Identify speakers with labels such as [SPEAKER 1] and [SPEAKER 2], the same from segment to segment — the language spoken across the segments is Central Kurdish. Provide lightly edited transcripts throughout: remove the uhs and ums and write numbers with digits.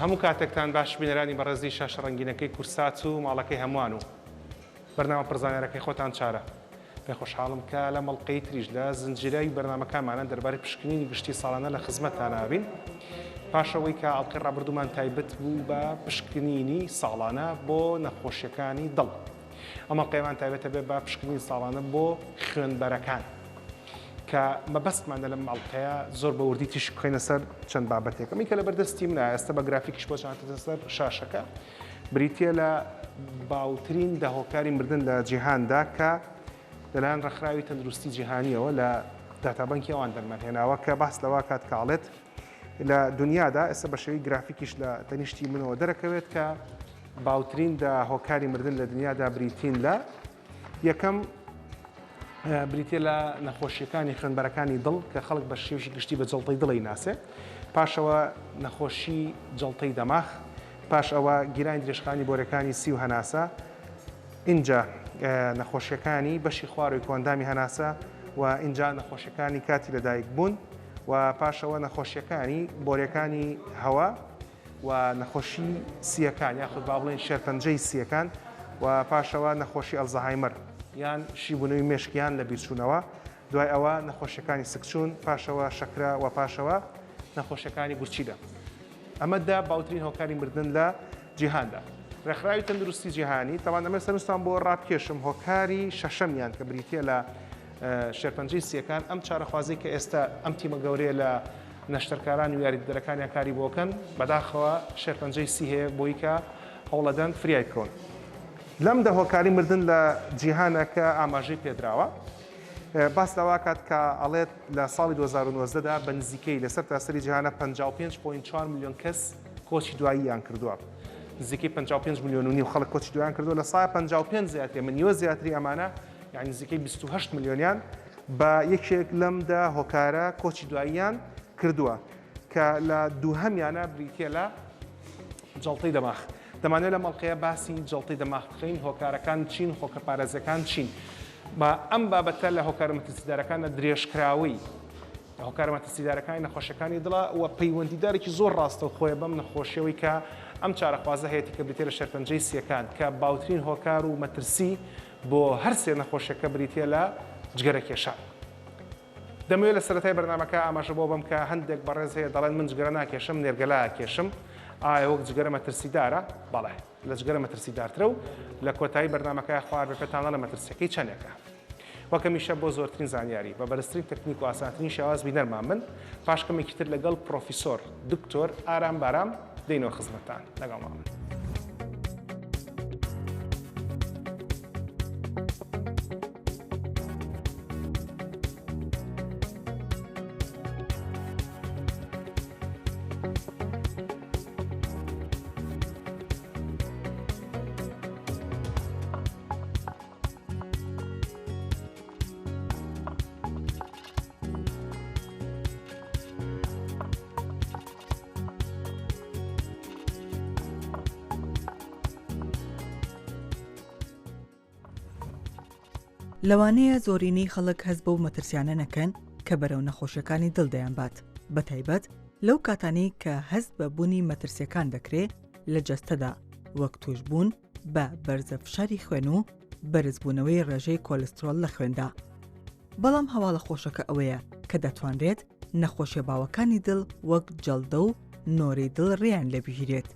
[SPEAKER 1] هەموو کاتێکتان باش بینەرانی بەڕێزی شاشە ڕەنگینەکەی کورسات و ماڵەکەی هەمووان و بەرنامە پرزانەرەکەی خۆتان چارە. پێ خۆشحاڵم کە لە مەڵقەی تریش لە زنجیرەی بەرنامەکانمانە دەربارەی پشکنینی گشتی ساڵانە لە خزمەتتان نابین. پاشەوەی کە ئەڵقەی ڕابردوومان تایبەت بوو بە پشکنینی ساڵانە بۆ نەخۆشیەکانی دڵ. ئەمە قەیمان تایبەتە بێ بە پشکنینی ساڵانە بۆ خوێنبەرەکان کە مەبەستمانە لەم ماڵقەیە زۆر بە وردی تیش بخۆینە سەر چەند بابەتێکەکەمی کە لە بەردەستی منە ئێستا بە گرافیکیش بۆ چاتە سەر شاشەکە بریتیە لە باوترین داهۆکاری مردن لە جیهاندا کە لەلایەن ڕێکخراوی تەندروستی جیهانیەوە لە داتابەنکی ئەوان دەرمانهێناوە کە باس لەوا کات کاڵێت لە دنیادا ئێستا بە شێوەی گرافیکیش لە تەنیشتی منەوە دەرەکەوێت کە باوترین داهۆکاری مردن لە دنیادا بریتین لە یەکەم بریتە لە نەخۆشیەکانی خوێنبەرەکانی دڵ کە خەڵک بە شێوشی گشتی بە جەڵتەی دڵی ناسێ، پاشەوە نەخۆشی جەڵتەی دەماغ، پاش ئەوە گیرانی درێژخانی بۆرەکانی سی و هەناسە، اینجا نەخۆشیەکانی بەشی خواروی کۆندامی هەناسە و اینجا نەخۆشیەکانی کاتی لەدایک بوون و پاشەوە نەخۆشیەکانی بۆرەکانی هەوا و نەخۆشی سیەکان یاخود با بڵێن شێرپەنجەی سیەکان و پاشەوە نەخۆشی ئەلزەهایمەر یان شیبوونەوەی مێشکیان لە بیرچوونەوە، دوای ئەوە نەخۆشیەکانی سکچوون، پاشەوە شەکرە و پاشەوە نەخۆشیەکانی بورچیدە. ئەمەدا باوترین هۆکاری مردن لە جیهاندا. ڕێکخراوی تەندروستی جیهانی تاوان ئەمە سەرنجتان بۆ ڕابکێشم هۆکاری شەشەمیان کە بریتیە لە شێرپەنجەی سیەکان ئەم چارەخوازی کە ئێستا ئەم تیمە گەورەیە لە نەشتەرکاران و یاریدەرەکانیان کاری بۆکەن بەداخەوە شێرپەنجەی سی هەیە بۆی کە هەوڵەدەن فریای بکەون. لەم دەهۆکاری مردن لە جیهانە کە ئاماژەی پێدراوە باس لەوا کات کە ئەڵێت لە ساڵی 2019دا بە نزیکەی لەسەر تاسەری جیهانە 55.4 میلیۆن کەس کۆچی دواییان کردووە. نزیکەی 55 میلیۆن و نیو خەڵک کۆچی دواییان کردووە، لە ساڵ 55 زیاتر ملیۆن زیاتری ئەمانە یعنی نزیکەی 28 میلیۆنیان بە یەکێک لەمدا هۆکارە کۆچی دواییان کردووە کە لە دووهەمیانە بریتیە لە جەڵتەی دەماغ. دەمانێت لە مەڵقەیە باسی جەڵتەی دەماغ بخەین، هۆکارەکان چین، هۆکە پارێزەکان چین. بە ئەم بابەتە لە هۆکارە مەترسیدارەکانە درێژکراوی هۆکارە مەترسیدارەکانی نەخۆشیەکانی دڵە و پەیوەندیدارێکی زۆر ڕاستە و خۆیە بەم نەخۆشیەوەی کە ئەم چارەخوازە هەیەی کە بریتیە لە شێرپەنجەی سیەکان کە باوترین هۆکار و مەترسی بۆ هەر سێ نەخۆشیەکە بریتیە لە جگەرە کێشان. دەمەوێت لە سەرەتای بەرنامەکە ئاماژە بۆ بم کە هەندێک بەڕێز هەیە دەڵێن من جگەرە ناکێشم، نێرگەلا کێشم. ئایا وەک جگەرە مەترسیدارە؟ بەڵێ لە جگەرە مەترسیدارترە و لە کۆتایی بەرنامەکە خوار بەپێتانە لە مەترسیەکەی چەندێکە. وەکەمیشە بۆ زۆرترین زانیاری بە بەرزترین تەکنیک و ئاسانترین شێواز بینەرمان من پاشکەمێکی تر لەگەڵ پرۆفیسۆر دکتۆر ئارام بارام دێنەوە خزمەتتان لەگەڵمان من.
[SPEAKER 2] لەوانەیە زۆرینەی خەڵک هەست بەو مەترسیانە نەکەن کە بەرەو نەخۆشیەکانی دڵ دەیانبات، بەتایبەت لەو کاتانەی کە هەست بە بوونی مەترسیەکان دەکرێت لە جەستەدا وەک توشبوون بە بەرزە فشاری خوێن و بەرزبوونەوەی ڕێژەی کۆلسترۆل لە خوێندا. بەڵام هەواڵە خۆشەکە ئەوەیە کە دەتوانرێت نەخۆشیە باوەکانی دڵ وەک جەڵدە و نۆرەی دڵ ڕێیان لێبگیرێت،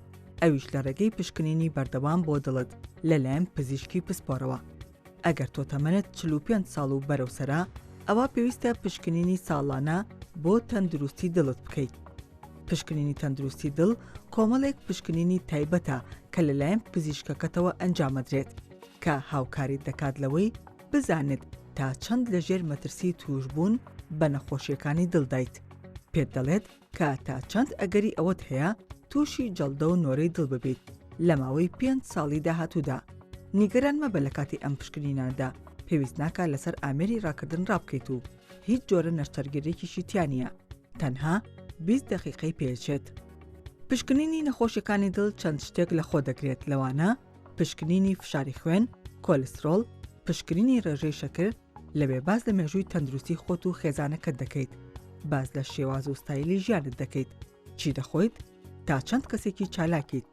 [SPEAKER 2] ئەویش لە ڕێگەی پشکنینی بەردەوام بۆ دڵت لەلایەن پزیشکی پسپۆرەوە. ئەگەر تۆ تەمەنت 45 ساڵ و بەرەوسەرا ئەوە پێویستە پشکنینی ساڵانە بۆ تەندروستی دڵت بکەیت. پشکنینی تەندروستی دڵ کۆمەڵێک پشکنینی تایبەتە کە لەلایەن پزیشکەکەتەوە ئەنجامەدرێت کە هاوکاریت دەکات لەوەی بزانت تا چەند لەژێر مەترسی توشبوون بە نەخۆشیەکانی دڵدایت. پێت دەڵێت کە تا چەند ئەگەری ئەوەت هەیە تووشی جەڵدە و نۆرەی دڵ ببیت لە ماوەی 5 ساڵی داهاتوودا. نیگەران مەبە لە کاتی ئەم پشکنیناندا پێویست ناکات لەسەر ئامێری ڕاکردن ڕابکەیت و هیچ جۆرە نەشتەرگەرێکیشی تیانە، تەنها 20 دقیقەی پێچێت. پشکنینی نەخۆشیەکانی دڵ چەند شتێک لە خۆ دەگرێت، لەوانە پشکنینی فشاری خوێن، کۆلسترۆل، پشکنینی ڕێژەی شەکر، لەبێ باز لە مێژووی تەندروستی خۆت و خێزانەکەت دەکەیت، باز لە شێواز و ستایلی ژیانت دەکەیت، چی دەخۆیت، تا چەند کەسێکی چالاکیت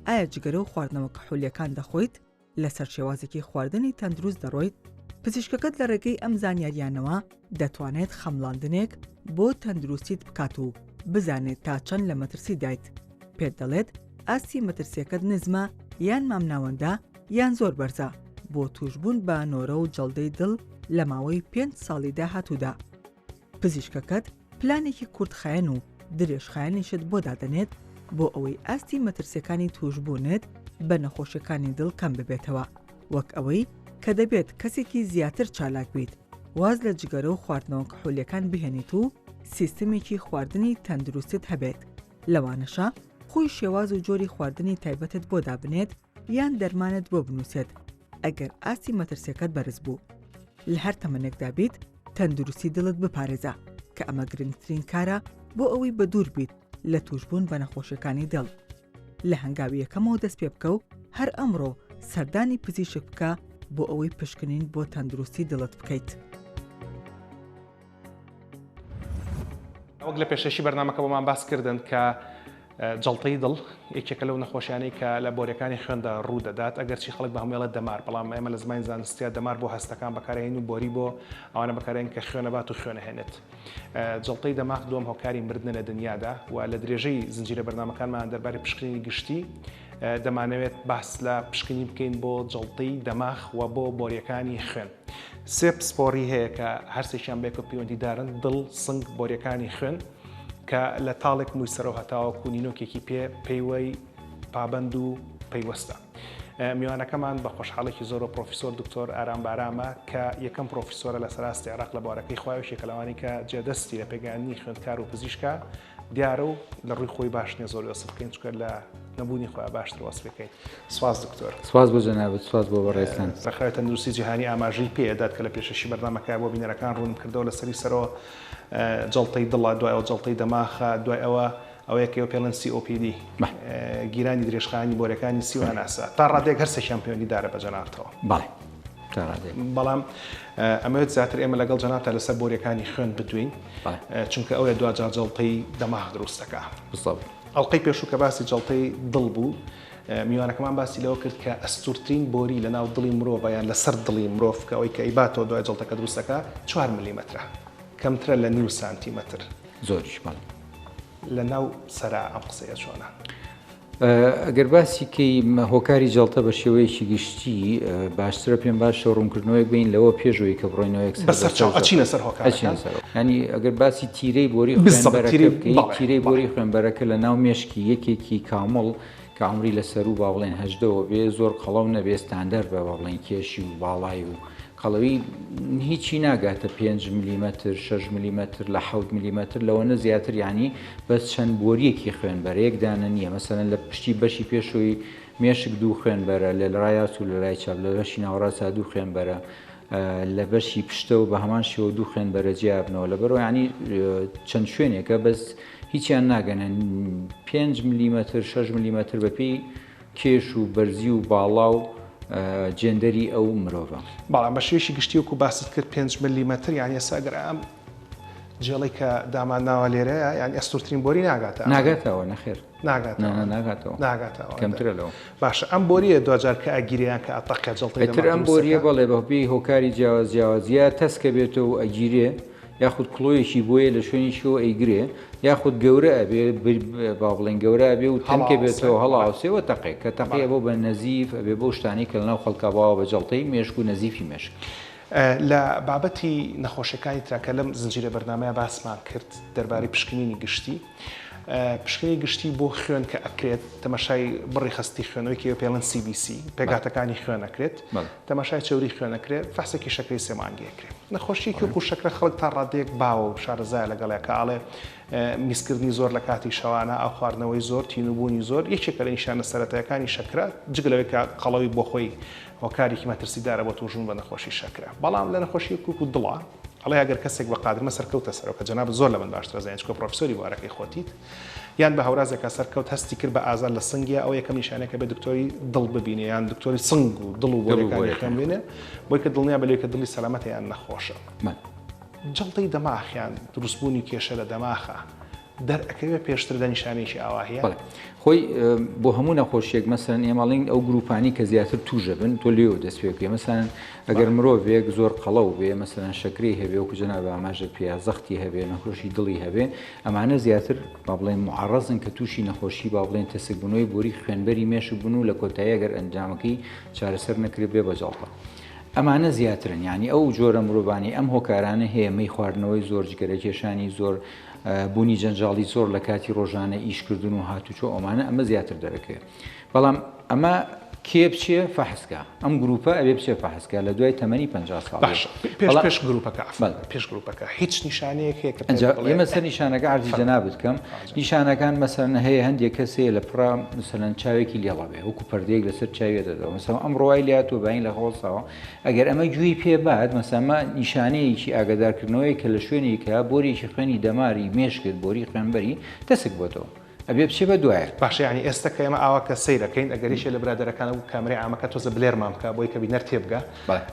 [SPEAKER 2] ئایا جگەرە و خواردنەوە کحولیەکان دەخۆیت لەسەر شێوازێکی خواردنی تەندروست دەڕۆیت پزیشکەکەت لە ڕێگەی ئەم زانیاریانەوە دەتوانێت خەمڵاندنێک بۆ تەندروستیت بکات و بزانێت تا چەند لە مەترسی دایت پێت دەڵێت ئاستی مەترسیەکەت نزمە یان مامناوەندە یان زۆر بەرزە بۆ توشبوون بە نۆرە و جەڵدەی دڵ لە ماوەی 5 ساڵی داهاتوودا پزیشکەکەت پلانێکی کورتخایەن و درێژخایەنیشت بۆ دادەنێت بۆ ئەوەی ئاستی مەترسیەکانی توشبوونت بە نەخۆشیەکانی دڵ کەم ببێتەوە وەک ئەوەی کە دەبێت کەسێکی زیاتر چالاک بیت واز لە جگەرە و خواردنەوە کحولیەکان بهێنیت و سیستمێکی خواردنی تەندروستت هەبێت لەوانەشە خۆی شێواز و جۆری خواردنی تایبەتت بۆ دابنێت یان دەرمانت بۆ بنووسێت ئەگەر ئاستی مەترسیەکەت بەرز بوو لە هەر تەمەنێکدا بیت تەندروستی دڵت بپارێزە کە ئەمە گرنگترین کارە بۆ ئەوەی بە دوور بیت لە توشبوون بە نەخۆشیەکانی دڵ لە هەنگاوی یەکەمەوە دەست پێ بکە و هەر ئەمڕۆ سەردانی پزیشک بکە بۆ ئەوەی پشکنین بۆ تەندروستی دڵت بکەیت.
[SPEAKER 1] وەک لە پێشەشی بەرنامەکە بۆمان باس کردن کە جەڵتەی دڵ یەکێکە لەو نەخۆشیانەی کە لە بۆریەکانی خوێندا ڕوو دەدات ئەگەر چی خەڵک بە هەموویڵەت دەمار بەڵام ئێمە لە زمانی زانستیە دەمار بۆ هەستەکان بەکارهێنین و بۆری بۆ ئەوانە بەکارهێن کە خوێنەبات و خوێنەهێنێت. جەڵتەی دەماغ دووەم هۆکاری مردنە لە دنیادا و لە درێژەی زنجیرە بەرنامەکانمان دەربارەی پشکنینی گشتی دەمانەوێت باس لە پشکنی بکەین بۆ جەڵتەی دەماغ و بۆ بۆریەکانی خوێن. سێ پسپۆڕی هەیە کە هەرسێکیان بێکە پەیوەندیدارن دڵ سنگ بۆریەکانی خوێن کە لە تاڵێک مووی سەرەوە هەتاوەکو نینۆکێکی پێیوەی پابند و پەیوەستە. میوانەکەمان بە خۆشحاڵێکی زۆر و پرۆفیسۆر دکتۆر ئارام بارامە کە یەکەم پرۆفیسۆرە لە سەراستی عێراق لە بارەکەی خۆیشێکە لەوانی کە جێدەستی لە پێگەیاندنی خوێندکار و پزیشکە دیارە و لە ڕووی خۆی باش نییە زۆر وەسف بکەین چکە لە نەبوونی خۆیان باشتر وەسف بکەین. سواز دکتۆر.
[SPEAKER 3] سواز بۆ جەنابەت، سواز بۆ بەڕێستان.
[SPEAKER 1] بەخێرە تەندروستی جیهانی ئاماژەی پێدات کە لە پێشەشی بەرنامەکە بۆ بینەرەکان ڕوون کردەوە لە سەری سەرەوە جەڵتەی دڵە دوای ئەوە جەڵتەی دەماخە دوای ئەوە ئەوەیەکەوە پێڵەن COPD گیرانی درێژخانی بۆرەکانی سیواناسە تا ڕادێک هەر سێکیان پەیوەندیدارە بە جەنابەتەوە.
[SPEAKER 3] بەڵێ
[SPEAKER 1] بەڵام ئەمەوێت زیاتر ئێمە لەگەڵ جەنابەتە لەسەر بۆریەکانی خوێن بدوین چونکە ئەوەیە دوجار جەڵتەی دەماغ دروستەکە. ئەڵلقەی پێشوو کە باسی جەڵتەی دڵ بوو میوانەکەمان باسی لەوە کرد کە ئەستورترین بۆری لە ناو دڵی مرۆڤ یان لەسەر دڵی مرۆڤ کە ئەوەی کە ئیباتەوە دوای جەڵتەکە دروستەکە 4 میلیمەترە کەمترە لە 9 سانتیمەتر
[SPEAKER 3] زۆریش بەڵێ
[SPEAKER 1] لە ناو سەرا ئەم قسەیە چۆنە.
[SPEAKER 3] ئەگەر باسی کەی هۆکاری جەڵتە بە شێوەیەکی گشتی باشترە پێم باشە ڕوونکردنەوەیەک بین لەوە پێشەوەی کە بڕۆینەوەیەک
[SPEAKER 1] ئەچینە سەر هۆکارەکان.
[SPEAKER 3] ینی ئەگەر باسی تیرەی بۆری خوێنبەرەکە بکەین تیرەی بۆری خوێنبەرەکە لە ناو مێشکی یەکێکی کامڵ کە عمری لەسەر و با بڵێن 18ەوە بێ زۆر قەڵەو نەبێ ستاندەر بە با بڵێن کێشی و باڵای و قەڵەوی هیچی ناگاتە 5 میلیمەتر 6 میلیمەتر لە 7 میلیمەتر لەوەنە زیاتر ینی بەس چەند بۆریەکی خوێنبەرەیەک دانە نییە مەسەرەن لە پشتی بەشی پێشەوەی مێشک دوو خوێنبەرە لە ڕایات و لە لای چاپ لە بەشی ناوەڕاستە دوو خوێنبەرە لە بەشی پشتە و بە هەمان شێوە دوو خوێنبەرە جیابنەوە لەبەرەوە ینی چەند شوێنێکە بەس هیچیان ناگەنە 5 میلیمەتر 6 میلیمەتر بەپێی کێش و بەرزی و باڵا و جێندەری ئەو مرۆڤە.
[SPEAKER 1] بەڵام بە شێوەیەکی گشتی وەکو باست کرد 5 میلیمەتر یان ئێستا ئەگەر ئەم جێڵی کە دامانناوە لێرەیە یان ئەستورترین بۆری
[SPEAKER 3] ناگاتەوە نەخێر
[SPEAKER 1] ناگاتەوە
[SPEAKER 3] کەمترە لەوە.
[SPEAKER 1] باشە ئەم بۆریە دوجار کە ئەگیریان کە ئەتەقە جەڵتەی
[SPEAKER 3] تر ئەم بۆریە بەڵێ بەپێی هۆکاری جیاوازیە تەسکە بێتەوە و ئەگیرێ یاخود کڵۆیەکی بۆیە لە شوێنی شۆ ئەیگرێ یاخود گەورە ئەبێ با بڵێن گەورە ئەبێ و تەنکە بێتەوە هەڵاوسێەوە تەقێ کە تەقیە بۆ بە نەزیف ئەبێ بۆ شتانی کە لەناو خەڵکاواوە بە جەڵتەی مێشک و نەزیفی مێشک.
[SPEAKER 1] لە بابەتی نەخۆشیەکانی تراکە لەم زنجیرە بەرنامەیە باسمان کرد دەربارەی پشکنینی گشتی. پشکنی گشتی بۆ خوێن کە ئەکرێت تەماشای بڕی خستی خوێنەوەیکی پێڵەن CBC پێگاتەکانی خوێنەکرێت تەماشای چوری خوێنەکرێت فەسێکی شەکری سێمانگیەکرێت. نەخۆشیێکی وەکو شەکرە خەڵک تا ڕادێک باوە و شارەزای لەگەڵێکە ئاڵێ میسکردنی زۆر لە کاتی شەوانە ئەو خواردنەوەی زۆر تینوبوونی زۆر یەکێکە لە نیشانە سەرەتایەکانی شەکرە جگلەوەی کە قەڵەوی بۆ خۆی هۆکارێکی مەترسیدارە بۆ توژون بە نەخۆشی شەکرە. بەڵام لە نەخۆشی وەکو دڵە ئەڵێ ئەگەر کەسێک بە قادرمە سەرکەوتە سەرەوە کە جەنابەت زۆر لە من باشترە زانین چکە پرۆفیسۆری بوارەکەی خۆتیت یان بە هەورازێکە سەرکەوت هەستی کرد بە ئازار لە سنگە ئەو یەکەم نیشانەیەکە بە دکتۆری دڵ ببینێ یان دکتۆری سنگ و دڵ و بۆریەکانی خوێن بینێ بۆی کە دڵنیا بە لێکە دڵی سەلامەتە یان نەخۆشە. جەڵتەی دەماخیان دروستبوونی کێشە لە دەماخە دەرەکەوێ پێشتر لە نیشانەیەکی ئاوا هەیە
[SPEAKER 3] خۆی بۆ هەموو نەخۆشیێک مەسەرەن ئێمەڵین ئەو گروپانی کە زیاتر توژە بن تۆ لێو دەست پێ بکەی مەسەرەن ئەگەر مرۆڤێک زۆر قەڵەو بێ مەسەرەن شەکرەی هەبێ وەکو جەناب ئاماژە پێیا زەختی هەبێ نەخۆشی دڵی هەبێ ئەمانە زیاتر با بڵێن معەڕەزن کە تووشی نەخۆشی با بڵێن تەسکبوونەوەی بۆری خوێنبەری مێشک بوون و لە کۆتایی ئەگەر ئەنجامەکەی چارەسەر نەکرێت بێ بەجاڵتە ئەمانە زیاترن ینی ئەو جۆرە مرۆڤانی ئەم هۆکارانە هەیە مەی خواردنەوەی زۆر جگەرە کێشانی زۆر بوونی جەنجاڵی زۆر لە کاتی ڕۆژانە ئیشکردن و هاتوچۆ ئەمانە ئەمە زیاتر دەرەکەوێت بەڵام ئەمە کێ بچێ فەحسکە ئەم گروپە ئەبێ بچێ فەحسکە لە دوای تەمەنی 50 ساڵ
[SPEAKER 1] پێش گروپەکە پێش گروپەکە هیچ نیشانەیەک هەیە
[SPEAKER 3] ئێمە سەر نیشانەکە عەرزی جەناب بکەم نیشانەکان مەسەرەن هەیە هەندێک کەسەیە لە پڕا مەسەرەن چاوێکی لێڵە بێ وەکو پەردەیەک لەسەر چاوێ دەدەوە مەسەڵەن ئەم ڕۆای لاتۆ باین لە خۆڵساوە ئەگەر ئەمە گوێی پێبات مەسەمە نیشانەیەکی ئاگادارکردنەوەی کە لە شوێنێکە بۆرێکی خوێنی دەماری مێشکت بۆری خوێنبەری دەسک بۆتەوە ئەبێ بچێ بە دوایە
[SPEAKER 1] باشە ینی ئێستا کە ئێمە ئاواکە سەیرەکەین ئەگەریشە لە برادەرەکانە و کامرای ئامەکە تۆزە بلێرمان بکە بۆی کە بینەر تێبگە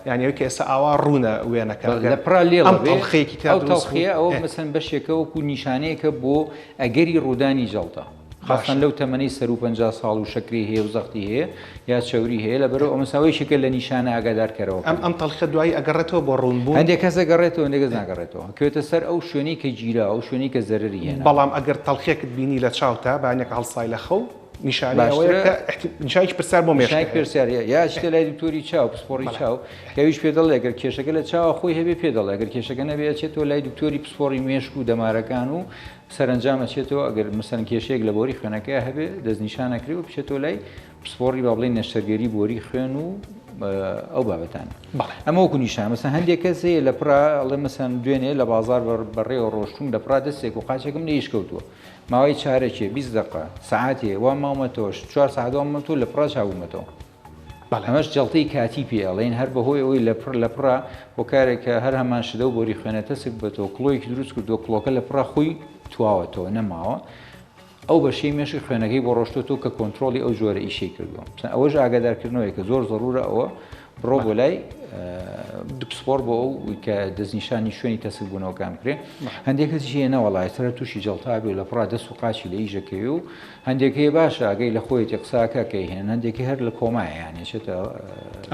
[SPEAKER 1] یانی ئەوەی کە ئێستا ئاوا ڕوونە وێنەکە
[SPEAKER 3] لە پڕا لێڵە
[SPEAKER 1] تەڵخەیەکی
[SPEAKER 3] ئەو تەڵخیە ئەوە مەسەن بەشێکە وەکو نیشانەیەکە بۆ ئەگەری ڕوودانی جەڵتە خاصن لەو تەمەنی سەر و 50 ساڵ و شەکری هەیە و زەختی هەیە یا چەوری هەیە لەبەرەوە ئەمەساوی شکل لە نیشانە ئاگادارکەرەوە
[SPEAKER 1] ئەم تەڵخە دوایی ئەگەڕێتەوە بۆ ڕوونبوون
[SPEAKER 3] هەندێک کەس ئەگەڕێتەوە هەندێک ناگەڕێتەوە کەوێتە سەر ئەو شوێنی کە گیرا ئەو شوێنی کە زەرری هێنا
[SPEAKER 1] بەڵام ئەگەر تەڵخێکت بینی لە چاوتە بانێک هەڵسای لە خەو نیشانێکی پرسیار بۆ مێشک
[SPEAKER 3] پرسیارە یا شتە لای دکتۆری چاو پسپۆڕی چاو کەویش پێدەڵ ئەگەر کێشەکە لە چاوە خۆی هەبێ پێدەڵ ئەگەر کێشەکە نەبێت چێتەوە لای دکتۆری پسپۆڕی مێشک و دەمارەکان و سەرنجامە چێتەوە ئەگەر مەسەن کێشەیەک لە بۆری خوێنەکە هەبێ دەستنیشانەکری و بچێتەوە لای پسپۆڕی با بڵێن نەشتەرگەری بۆری خوێن و ئەو بابەتان ئەمە وەکو نیشان مەسەن هەندێک کەسەیە لە پڕا ئەڵێ مەسەن دوێنێ لە بازار بەڕێوە ڕۆشتون لە پڕا دەستێک و قاچێکم لێیشکەوتووە ماوەی چارێکێ 20 دقه سعاتێ وا ماومەتەوە 4 ساعت وامەتۆ لە پڕا چاومەتەوە ئەمەش جەڵتەی کاتی پێڵێن هەر بەهۆی ئەوەی لە پڕا بۆ کارێکە هەر هەمان شدە و بۆری خوێنەتە سک بێتەوە کڵۆیەکی دروست کردو کڵۆکە لە پڕا خۆی تواوەتەوە نەماوە ئەو بەشەی مێشک خوێنەکەی بۆ ڕۆشتۆ کە کۆنتترۆلی ئەو جۆرە ئیشەی کردووە ئەوەش ئاگادارکردنەوەی کە زۆر زەڕورە ئەوە بڕۆ بۆ لای دوپسپۆر بۆ ئەو کە دەستنیشانی شوێنی تەسکبوونەوەکان بکرێ هەندێک کەسیە نەوەڵای سەر تووشی جەڵتا بێ لە پڕا دەست و قاچی لە ئیژەکەوی و هەندێکەیە باشە ئەگەی لە خۆی قساکە کەی هێن هەندێکی هەر لە کۆمایە یانێشێتە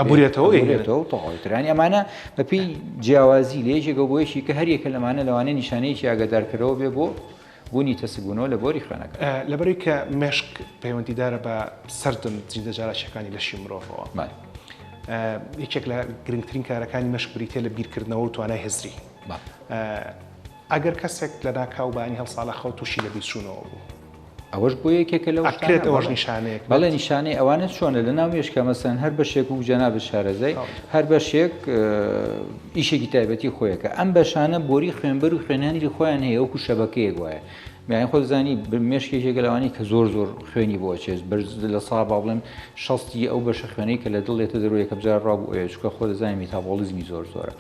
[SPEAKER 1] ئەبورێتەوە
[SPEAKER 3] تەواویترانی ئەمانە بەپێی جیاوازی لێژێکە بۆیشی کە هەریەکە لەمانە لەوانە نیشانەیەکی ئاگادارکەرەوە بێ بۆ بوونی تەسکبوونەوە لە بۆری خوێنەکە
[SPEAKER 1] لەبەرەوەی کە مێشک پەیوەندیدارە بە سەردن جیندە جاراشەکانی لەشی مرۆڤەوە یەکێک لە گرنگترین کارەکانی مەشک بریتێ لە بیرکردنەوە و توانای هێزری ئەگەر کەسێک لە ناکاو بانی هەڵساڵە خەو تووشی لە بیرچوونەوە بوو
[SPEAKER 3] ئەوەش بۆ یەکێکە لەو
[SPEAKER 1] ئەکرێت ئەوەش نیشانەیەک
[SPEAKER 3] بەڵێ نیشانەی ئەوانە چۆنە لە ناو مێشکە مەسەن هەر بەشێک و جەناب شارەزای هەر بەشێک ئیشێکی تایبەتی خۆیەکە ئەم بەشانە بۆری خوێنبەر و خوێنانی خۆیان هەیە وەکو شەبەکەیەک وایە میان خۆ زانی مێشکێکێک لەوانی کە زۆر خوێنی بۆ چێت لە سا با بڵێم شەستی ئەو بەشە خوێنەی کە لە دڵێتە دەروی یەکە بجار ڕابوو ئەوێ چکە خۆ دەزانانی میتابۆلیزمی زۆر زۆرە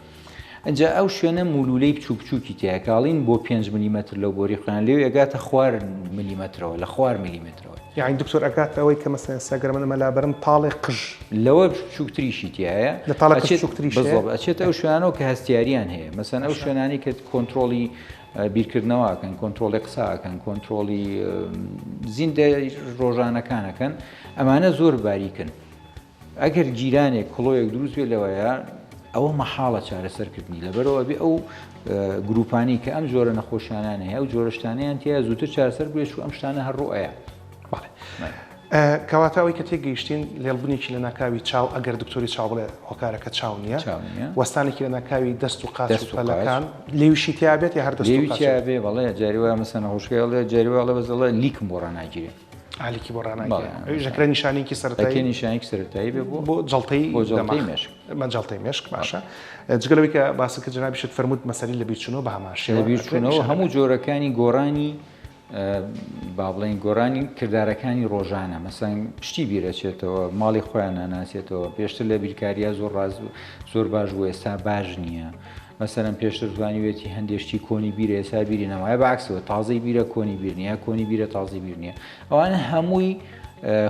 [SPEAKER 3] ئەجا ئەو شوێنە مولولەی بچوو بچووکی تیاکاڵین بۆ 5 میلیمتر لەو بۆری خوێن لێو ئەگاتە خوار میلیمترەوە لە خوار میلیمترەوە
[SPEAKER 1] یعنی دکتۆر ئەگات ئەوەی کە مەسەن سەگەرمە لابەرم تاڵێک قژ
[SPEAKER 3] لەوە بچووکتریشی تایە
[SPEAKER 1] لە تاڵێک بچووکتریش
[SPEAKER 3] ئەچێت ئەو شوێنانەوە کە هەستیاریان هەیە مەسەن ئەو شوێنانی کە کۆنتترۆلی بیرکردنەوەکەن کۆنتترۆلی قساکەن کۆنتترۆلی زیندە ڕۆژانەکانەکەن ئەمانە زۆر باریکن ئەگەر گیرانێک کڵۆیەک دروست بێت لەوەیە ئەوە مەحاڵە چارەسەرکردنی لەبەرەوە بێ ئەو گروپانی کە ئەم جۆرە نەخۆشیانان هەیە ئەو جۆرەشتانیان تیا زووتر چارەسەر بێت و ئەم شتانە هەڕۆەیە
[SPEAKER 1] کەواتەوەی کە تێگەیشتین لێڵبنێکی لە ناکاوی چاو ئەگەر دکتۆری چاو بڵێ هۆکارەکە چاو نییە وەستانێکی لە ناکاوی دەست و قاچ و پەلەکان لێویشی تیابێت یا هەر
[SPEAKER 3] دەستێ بەڵێ جاریوە مەسەن هۆشکێڵێ جاریوەڵە بەزەڵە لیکم بۆ ڕناگیرێ
[SPEAKER 1] علیکی بۆ ڕناگیرێ نیشانێکی سەرەتایی
[SPEAKER 3] نیشانێکی سەرەتایی بێ
[SPEAKER 1] بۆ جەڵتەی
[SPEAKER 3] مێشک
[SPEAKER 1] جەڵتەی مێشک باشە جگەلەوەی کە باسەکە جنابیشت فەرمووت مەسەری لە بیرچوونەوە بە هەماشێ
[SPEAKER 3] لە بیرچوونەوە هەموو جۆرەکانی گۆڕانی با بڵێن گۆڕانی کردارەکانی ڕۆژانە مەسەن پشتی بیرەچێتەوە ماڵی خۆیان ناناسێتەوە پێشتر لە بیرکاریە زۆر باش بوو ئێستا باش نییە مەسەرەن پێشتر زانیوێتی هەندێشتی کۆنی بیرە ئێستا بیری نەمایە بەعکسەوە تازەی بیرە کۆنی بیر نییە کۆنی بیرە تازی بیر نییە ئەوانە هەمووی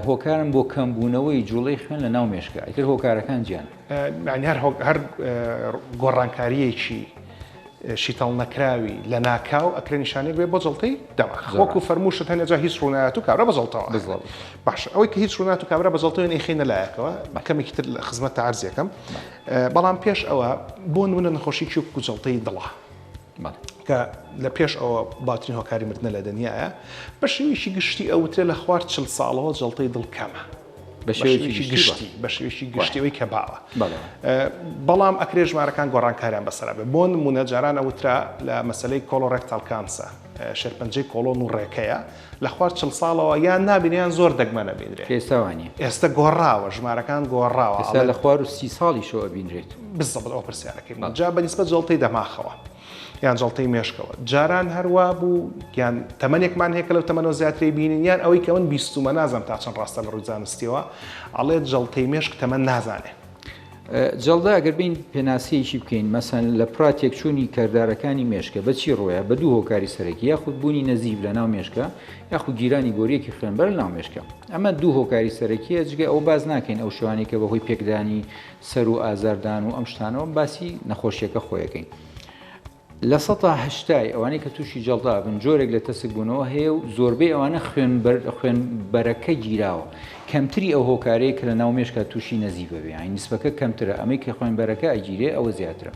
[SPEAKER 3] هۆکارن بۆ کەمبوونەوەی جوڵەی خوێن لە ناو مێشکە ئیتر هۆکارەکان گیان
[SPEAKER 1] هەر گۆڕانکاریەکی شیتەڵ نەکراوی لە ناکاو ئەکرێ نیشانەیەک بێ بۆ جەڵتەی دەماغ وەکو فەرمووشت هەنێجا هیچ ڕوونات و کابرا بەجەڵتەوە باش ئەوەی کە هیچ ڕوونات و کابرا بەجەڵتەوە نەخینە لایەکەوە کەمێکی تر خزمەت عەرزیەکەم بەڵام پێش ئەوە بۆ نمونە نەخۆشیی وەکو جەڵتەی دڵە کە لە پێش ئەوە باترین هۆکاری مردنە لە دنیاە بە شێوەیەکی گشتی ئەوترێ لە خوارد 40 ساڵەوە جەڵتەی دڵ کەمە بە شێوەیەکی گشتیەوەی کە باوە بەڵام ئەکرێ ژمارەکان گۆڕانکاریان بەسەرا بێ بۆ نمونە جاران ئەوترا لە مەسەلەی کۆلۆڕێکتال کانسە شێرپەنجەی کۆلۆن و ڕێکەیە لە خوارد 40 ساڵەوە یان نابینیان زۆر دەگمە نەبینرێت ئێستا گۆڕاوە ژمارەکان گۆڕاوە
[SPEAKER 3] لە خوار و 30 ساڵی شەوە بینرێت
[SPEAKER 1] بزەبڵ ئەو پرسیارەکەی جا بەنسبەت جەڵتەی دەماخەوە یان جەڵتەی مێشکەوە جاران هەروە بوو یان تەمەنێکمان هەیە کە لەو تەمەنەوە زیاتری بینین یان ئەوەی کە من بیستومە نازانم تا چەند ڕاستە لە ڕووی زانستیەوە ئەڵێت جەڵتەی مێشک تەمەن نازانێ
[SPEAKER 3] جەڵدا ئەگەر بین پێناسەیەکی بکەین مەسەن لە پراتێک چوونی کەردارەکانی مێشکە بەچی ڕۆیە بە دوو هۆکاری سەرەکی یاخود بوونی نەزیب لە ناو مێشکە یاخود گیرانی گۆریەکی خوێنبەر لە ناو مێشکە ئەمە دوو هۆکاری سەرەکیە جگە ئەو باز ناکەین ئەو شوانێک کە بەهۆی پێکدانی سەر و ئازاردان و ئەم شتانەوە باسی نەخۆشیەکە خۆیەکەین لە 1970 ئەوانەی کە تووشی جەڵدا بن جۆرێک لە تەسک بوونەوە هەیە و زۆربەی ئەوانە خوێنبەرەکە گیراوە کەمتری ئەو هۆکارەیە کە لە ناو مێشکە تووشی نەزیبە بێ یانی نسبەکە کەمترە ئەمەی کە خوێنبەرەکە ئەگیرێ ئەوە زیاترە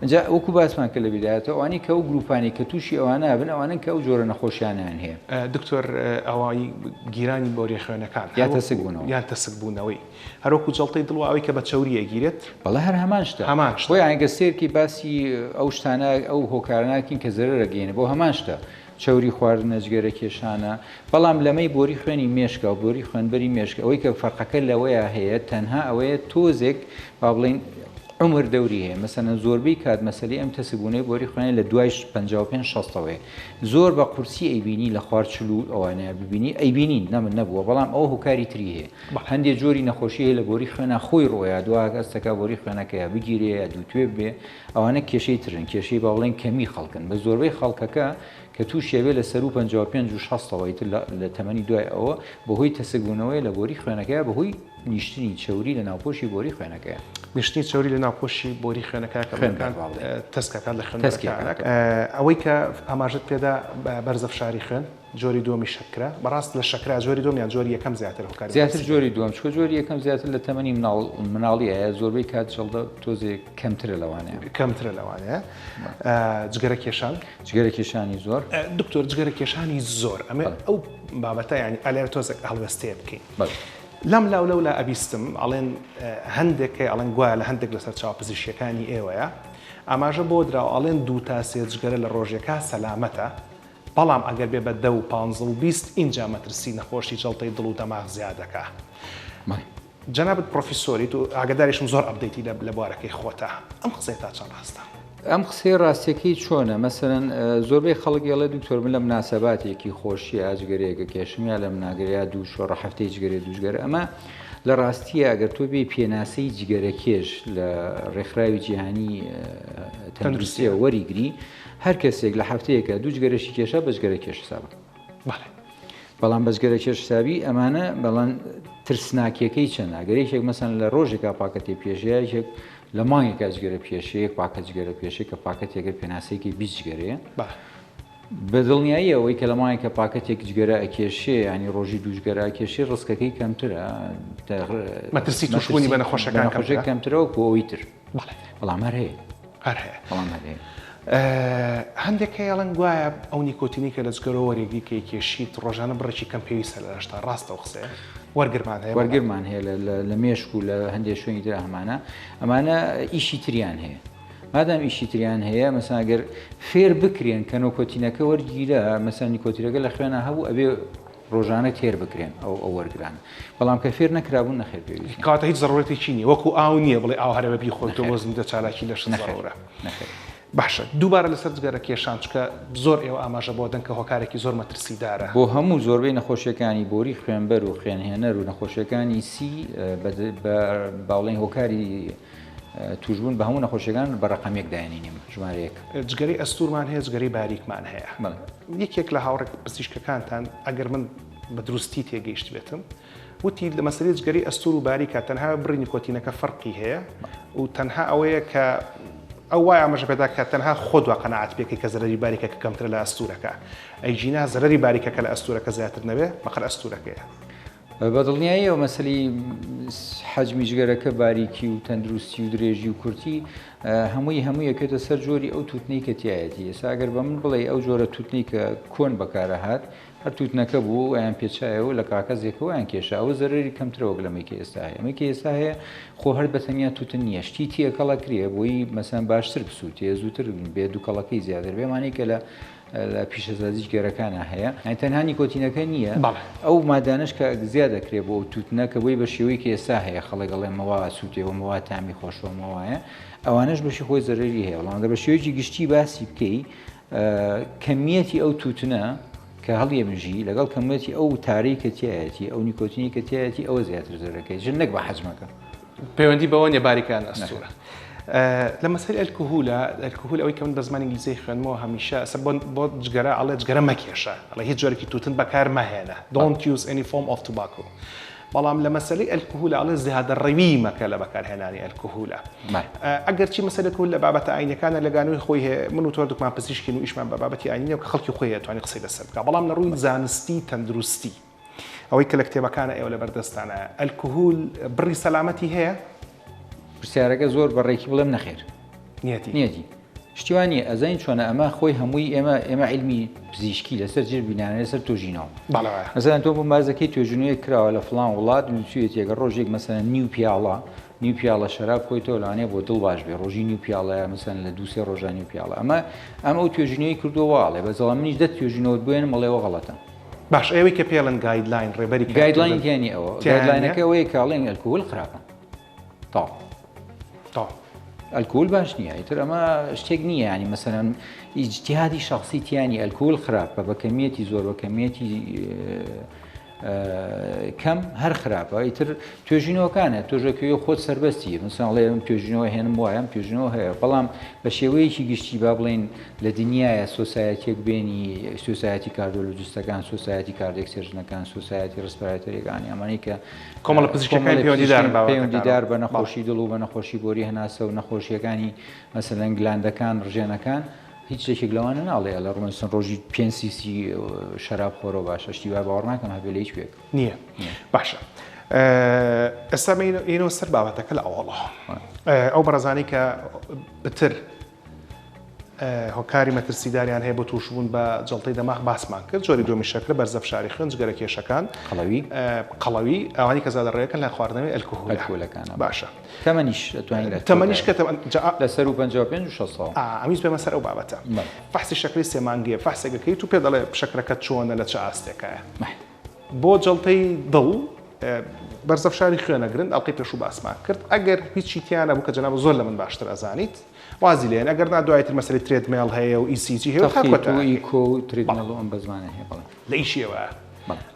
[SPEAKER 3] ئەجا وەکو باسمان کە لە بیدایەتەوە ئەوانەی کە ئەو گروپانی کە تووشی ئەوانە بن ئەوانن کە ئەو جۆرە نەخۆشیانیان هەیە
[SPEAKER 1] دکتۆر ئەوای گیرانی بۆری خوێنەکان
[SPEAKER 3] یان تەسک بوونەوە
[SPEAKER 1] یان تەسک بوونەوەی هەروەکو جەڵتەی دڵ ئەوەی کە بە چەوری ئەگیرێت
[SPEAKER 3] بەڵێ هەر هەمان شتە بۆ یانگە سێرکی باسی ئەو شتانە ئەو هۆکارناکین کە زەرەرەگەینە بۆ هەمان شتە چەوری خواردنە جگەرە کێشانە بەڵام لەمەی بۆری خوێنی مێشکە و بۆری خوێنبەری مێشکە ئەوەی کە فەرقەکە لەوەیە هەیە تەنها ئەوەیە تۆزێک با بڵین عمر دەوری هەیە مەسەنە زۆربەی کات مەسەلی ئەم تەسبوونەی بۆری خوێنی لە دوای 55-60ەوەی زۆر بە قورسی ئەیبینی لە خوارچل و ئەوانەیە ببینی ئەیبینین نەمن نەبووە بەڵام ئەو هۆکاری تری هەیە هەندێک جۆری نەخۆشی هەیە لە بۆری خوێنە خۆی ڕۆیە دوای ئەستەکە بۆری خوێنەکەیە بگیرێ دووتێ بێ ئەوانە کێشەی ترن کێشەی با بڵێن کەمی خەڵکن بە زۆربەی خەڵکەکە کە توو شێوێ لە سەر و 55 و 60ەوەی لە تەمەنی دوای ئەوە بەهۆی تەسەگبوونەوەی لە بۆری خوێنەکەیە بەهۆی نیشتنی چەوری لە ناوپۆشی بۆری خوێنەکەیە
[SPEAKER 1] نیشتنی چەوری لە ناوپۆشی بۆری خوێنەکە تەسکەکان لە خوێنەکە ئەوەی کە ئاماژت پێدا بەرزە فشاری خوێن جۆری دووەمی شەکرە بەڕاست لە شەکرا جۆری دوم یان جۆری یەکەم زیاتر هۆکاری
[SPEAKER 3] زیاتر جۆری دووەم چکە جۆری یەکەم زیاتر لە تەمەنی مناڵی هەیە زۆربەی کات جەڵدە تۆزێک کەمترە لەوانەیە
[SPEAKER 1] کەمترە لەوانەیە جگەرە کێشان
[SPEAKER 3] جگەرە کێشانی زۆر
[SPEAKER 1] دکتۆر جگەرە کێشانی زۆر ئەمە ئەو بابەتە ینی ئەلێرە تۆزێک هەڵوێستەیە بکەین لەم لاو لە ئەبیستم ئەڵێن هەندێک ئەڵێن گوایە لە هەندێک لەسەر چاوپزیشیەکانی ئێوەیە ئاماژە بۆ دراوە ئەڵێن 2 تا 3 جگەرە لە ڕۆژێکە سەلامەتە بەڵام ئەگەر بێ بە 10 و 15 ئینجا مەترسی نەخۆشی جەڵتەی دڵ و دەماغ زیادەکە جەنابەت پرۆفیسۆریت و ئاگاداریشم زۆر ئەپدەیتی لە بوارەکەی خۆتە ئەم قسەی تا چەند ڕاستە
[SPEAKER 3] ئەم قسەی ڕاستیەکەی چۆنە مەسەرەن زۆربەی خەڵک ئەڵێ دکتۆر من لە مناسەباتێکی خۆشی ئاجگەرەیەکە کێشمیە لە مناگرەیە دوو شۆڕە هەفتەی جگەرێ دوژگەرە ئەمە لە ڕاستیە ئەگەر تۆ بێ پێناسەی جگەرە کێش لە ڕێکخراوی جیهانی تەندروستیە وەریگری هەر کەسێک لە هەفتەیەکە دوو جگەرەشی کێشە بەجگەرە کێش حسابە بەڵام بەجگەرە کێش حسابی ئەمانە بەڵام ترسناکیەکەی چەند ئەگەرێکێک مەسەن لە ڕۆژێکا پاکەتی پێشەیەک لە مانگێکا جگەرە پێشەیەک پاکە جگەرە پێشەیە کە پاکەتێکە پێناسەیەکی 20 جگەرەیە بەدڵنیایی ئەوەی کە لە مانگێکە پاکەتێک جگەرە ئەکێشێ ینی ڕۆژی دووجگەرە ئەکێشێ ڕستەکەی کەمترە
[SPEAKER 1] مەترسی توشبوونی بە نەخۆشەکان
[SPEAKER 3] کەمترەوە بۆ ئەوی تر بەڵام هەر هەیە بەڵام هەر هەیە
[SPEAKER 1] هەندێک هەیەڵەن گوایە ئەو نیکۆتینی کە لە جگەرەوە وەرێگری کە کێشیت ڕۆژانە بڕێکی کەم پێویستە لە هەشتا ڕاستە و قسەیە
[SPEAKER 3] وەرگرمان هەیە لە مێشک و لە هەندێک شوێنی تر ئەمانە ئیشی تریان هەیە مادام ئیشی تریان هەیە مەسەن ئەگەر فێر بکرێن کە نۆکۆتینەکە وەرگیرە مەسەن نیکۆتینەکە لە خوێنە هەبوو ئەبێ ڕۆژانە تێر بکرێن ئەو وەرگران بەڵام کە فێر نەکرابوون نەخێر پێویست
[SPEAKER 1] کاتە هیچ ضرورەتی چینی وەکو ئاو نییە بڵێ ئاو هەرە بەبی خۆتۆ وەزن دە چالاکی لە شەڕە باشە دووبارە لەسەر جگەرە کێشان چکە زۆر ئێوە ئاماژە بۆ دەن کە هۆکارێکی زۆر مەترسیدارە
[SPEAKER 3] بۆ هەموو زۆربەی نەخۆشیەکانی بۆری خوێنبەر و خوێنهێنەر و نەخۆشیەکانی سی باوڵین هۆکاری توشبوون بە هەموو نەخۆشیەکان بە ڕقەمێک داێنینیم ژمارەیەک
[SPEAKER 1] جگەری ئەستورمان هەیە جگەری باریکمان هەیە یەکێک لە هاوڕێک پزیشکەکانتان ئەگەر من بە دروستی تێگەیشت بێتم وتی لە مەسەلەی جگەری ئەستور و باریکە تەنها بڕی نیکۆتینەکە فەرقی هەیە و تەنها ئەوەیە کە ئەو وایە ئەمەژە پێدا کە تەنها خۆت وا قەناعەت پێکەی کە زەرەری باریکەکە کەمترە لە ئەستوورەکە ئەیجینا زەرەری باریکەکە لە ئەستوورەکە زیاتر نەبێ بەقەر ئەستوورەکەیە
[SPEAKER 3] بەدڵنیاییەوە مەسەلی حەجمی جگەرەکە باریکی و تەندروستی و درێژی و کورتی هەمووی یەکێتە سەر جۆری ئەو تووتنەی کە تایەتی ئێستا ئەگەر بە من بڵێ ئەو جۆرە تووتنی کە کۆن بەکارە هات هەر تووتنەکە بوو ئەیان پێچایەوە لە کاکەزێکەوەیان کێشە ئەوە زەرری کەمترەوە لەمەیکە ئێستا هەیە ئەمەکە ئێستا هەیە خۆ هەر بەتەنیا تووتن نییە شتی تیەکەڵە کرێ بۆی مەسەن باشتر بسووتێ زووتر بێ دووکەڵەکەی زیاتر بێمانەی کە لە پیشەسازی جگەرەکانە هەیە تەنها نیکۆتینەکە نییە ئەو مادانش کە زیاد دەکرێت بۆ تووتنە کە بۆی بە شێوەی کە ئێستا هەیە خەڵێگەڵێ مەوا سووتێەوە مەوا تامی خۆشەوەمەوەیە ئەوانش بەشی خۆی زەرری هەیە وڵامدە بە شێوەیەکی گشتی باسی بکەی کەمیەتی ئەو تووتنە کە هەڵیە منژی لەگەڵ کەمەتی ئەو تاری کە تایەتی ئەو نیکۆتینی کە تایەتی ئەوە زیاتر زەرەکەی ژن نەک بە حەجمەکە
[SPEAKER 1] پەیوەندی بەوە نیە باریکان ئەستوورە لە مەسەری ئەلکۆهولە ئەلکۆهول ئەوەی کە من بە زمانی ئینگلیزی خوێنمەوە هەمیشە بۆ جگەرە ئەڵێ جگەرە مەکێشە ئەڵێ هیچ جۆرەی تووتن بەکار مەهێنە don't use any form of tobacco بەڵام لە مەسەلەی ئەلکۆهولە ئەڵێ زیادە ڕەوی مەکە لە بەکارهێنانی ئەلکۆهولە ئەگەر چی مەسەلە کول لە بابەتە ئاینەکانە لەگانەوەی خۆی هەیە من و تۆ دوکمان پزیشکین و ئیشمان بە بابەتی ئاینینە کە خەڵکی خۆی توانی قسەی لەسەر بکە بەڵام لە ڕووی زانستی تەندروستی ئەوەی کە لە کتێبەکانە ئێوە لە بەردەستانە ئەلکۆهول بڕی سەلامەتی هەیە
[SPEAKER 3] پرسیارەکە زۆر بەڕێکی بڵێم نەخێر نیەتی شتیوانی ئەزین چۆنە ئەمە خۆی هەمووی ئێمە علمی پزیشکی لەسەر جێر بینانە لەسەر تۆژینەوە مەسەلاً تۆ بۆ مازەکەی توێژینەوەی کراوە لە فڵان وڵات نووسێت ێگە ڕۆژێک مەسەلاً نیو پیاڵە شەراب خۆیتەوە لەوانەیە بۆ دڵ باش بێ ڕۆژی نیو پیاڵەیە مەسەلاً لە دووسێ ڕۆژان نیو پیاڵە ئەمە ئەو توێژینەوەی کردووەواڵێ بەزەڵام منیش دە توێژینەوە بێنم مەڵێەوە غەڵەتە
[SPEAKER 1] باش ئەوەی کە پێڵن گایدلاین ڕێبەری
[SPEAKER 3] گایدلاین تیانی ئەوە گایدلاینەکە ئەوەیە کاڵێن ئەلکۆهۆل خراپە ئەلکۆهۆل باش نییە ئیتر ئەمە شتێک نییە ینی مەسەلاً ئیجتیهادی شەخسی تیانی ئەلکۆهۆل خراپە بە کەمیەتی زۆر بە کەمیەتی کەم هەر خراپە ئیتر توێژینەوەکانە تۆژەکەوی خۆت سەربەستی مثڵێ توێژینەوە هێنم وایە توێژینەوە هەیە بەڵام بە شێوەیەکی گشتی با بڵێن لە دنیاە سۆسایەتێک بێنی سۆسایەتی کاردۆلۆجیستەکان سۆسایەتی کاردێکسێژنەکان سۆسایەتی ڕسپایەتەرەکانی ئەمانەی کە
[SPEAKER 1] کۆمەڵە پزیشکەکان
[SPEAKER 3] پەیوەندیدار بە نەخۆشی دڵ و بە نەخۆشی بۆری هەناسە و نەخۆشیەکانی مەسەلەن گلاندەکان ڕژێنەکان هیچ شتێک لەوانە ناڵێ لە ڕۆنسن ڕۆژی 5 سیسی شەراب خۆرەوە باشە شتی وای باوەڕ ناکەم هەبێ لە هیچ شوێک
[SPEAKER 1] نییە باشە ئێستا ئێنەوە سەر بابەتەکە لە ئەوڵە ئەو بەڕزانەی کە بتر هۆکاری مەترسیداریان هەیە بۆ تووشبوون بە جەڵتەی دەماغ باسمان کرد جۆری دومی شەکرە بەرزە فشاری خوێن جگەرە کێشەکان قەڵەوی ئەوانی کە زیادەڕێیەکەن لە خواردنەوەی ئەلکۆهۆلەکان باشە تەمەنیش کە
[SPEAKER 3] لەسەر و 55 و 6 ساڵ
[SPEAKER 1] ئەمیش بێمە سەر ئەو بابەتە فەحسی شەکری سێمانگیە فەحسێکەکەی تو پێ دەڵێ شەکرەکەت چۆنە لە چه ئاستێکایە بۆ جەڵتەی دڵ بەرزە فشاری خوێنەگرن ئەڵقەی پێشوو باسمان کرد ئەگەر هیچی تیانە بوو کە جەناب زۆر لە من باشتر ئەزانیت وازی لێن ئەگەر نادوایتر مەسەری ترێدمێڵ هەیە و ECG هەیە لە ئیشیەوە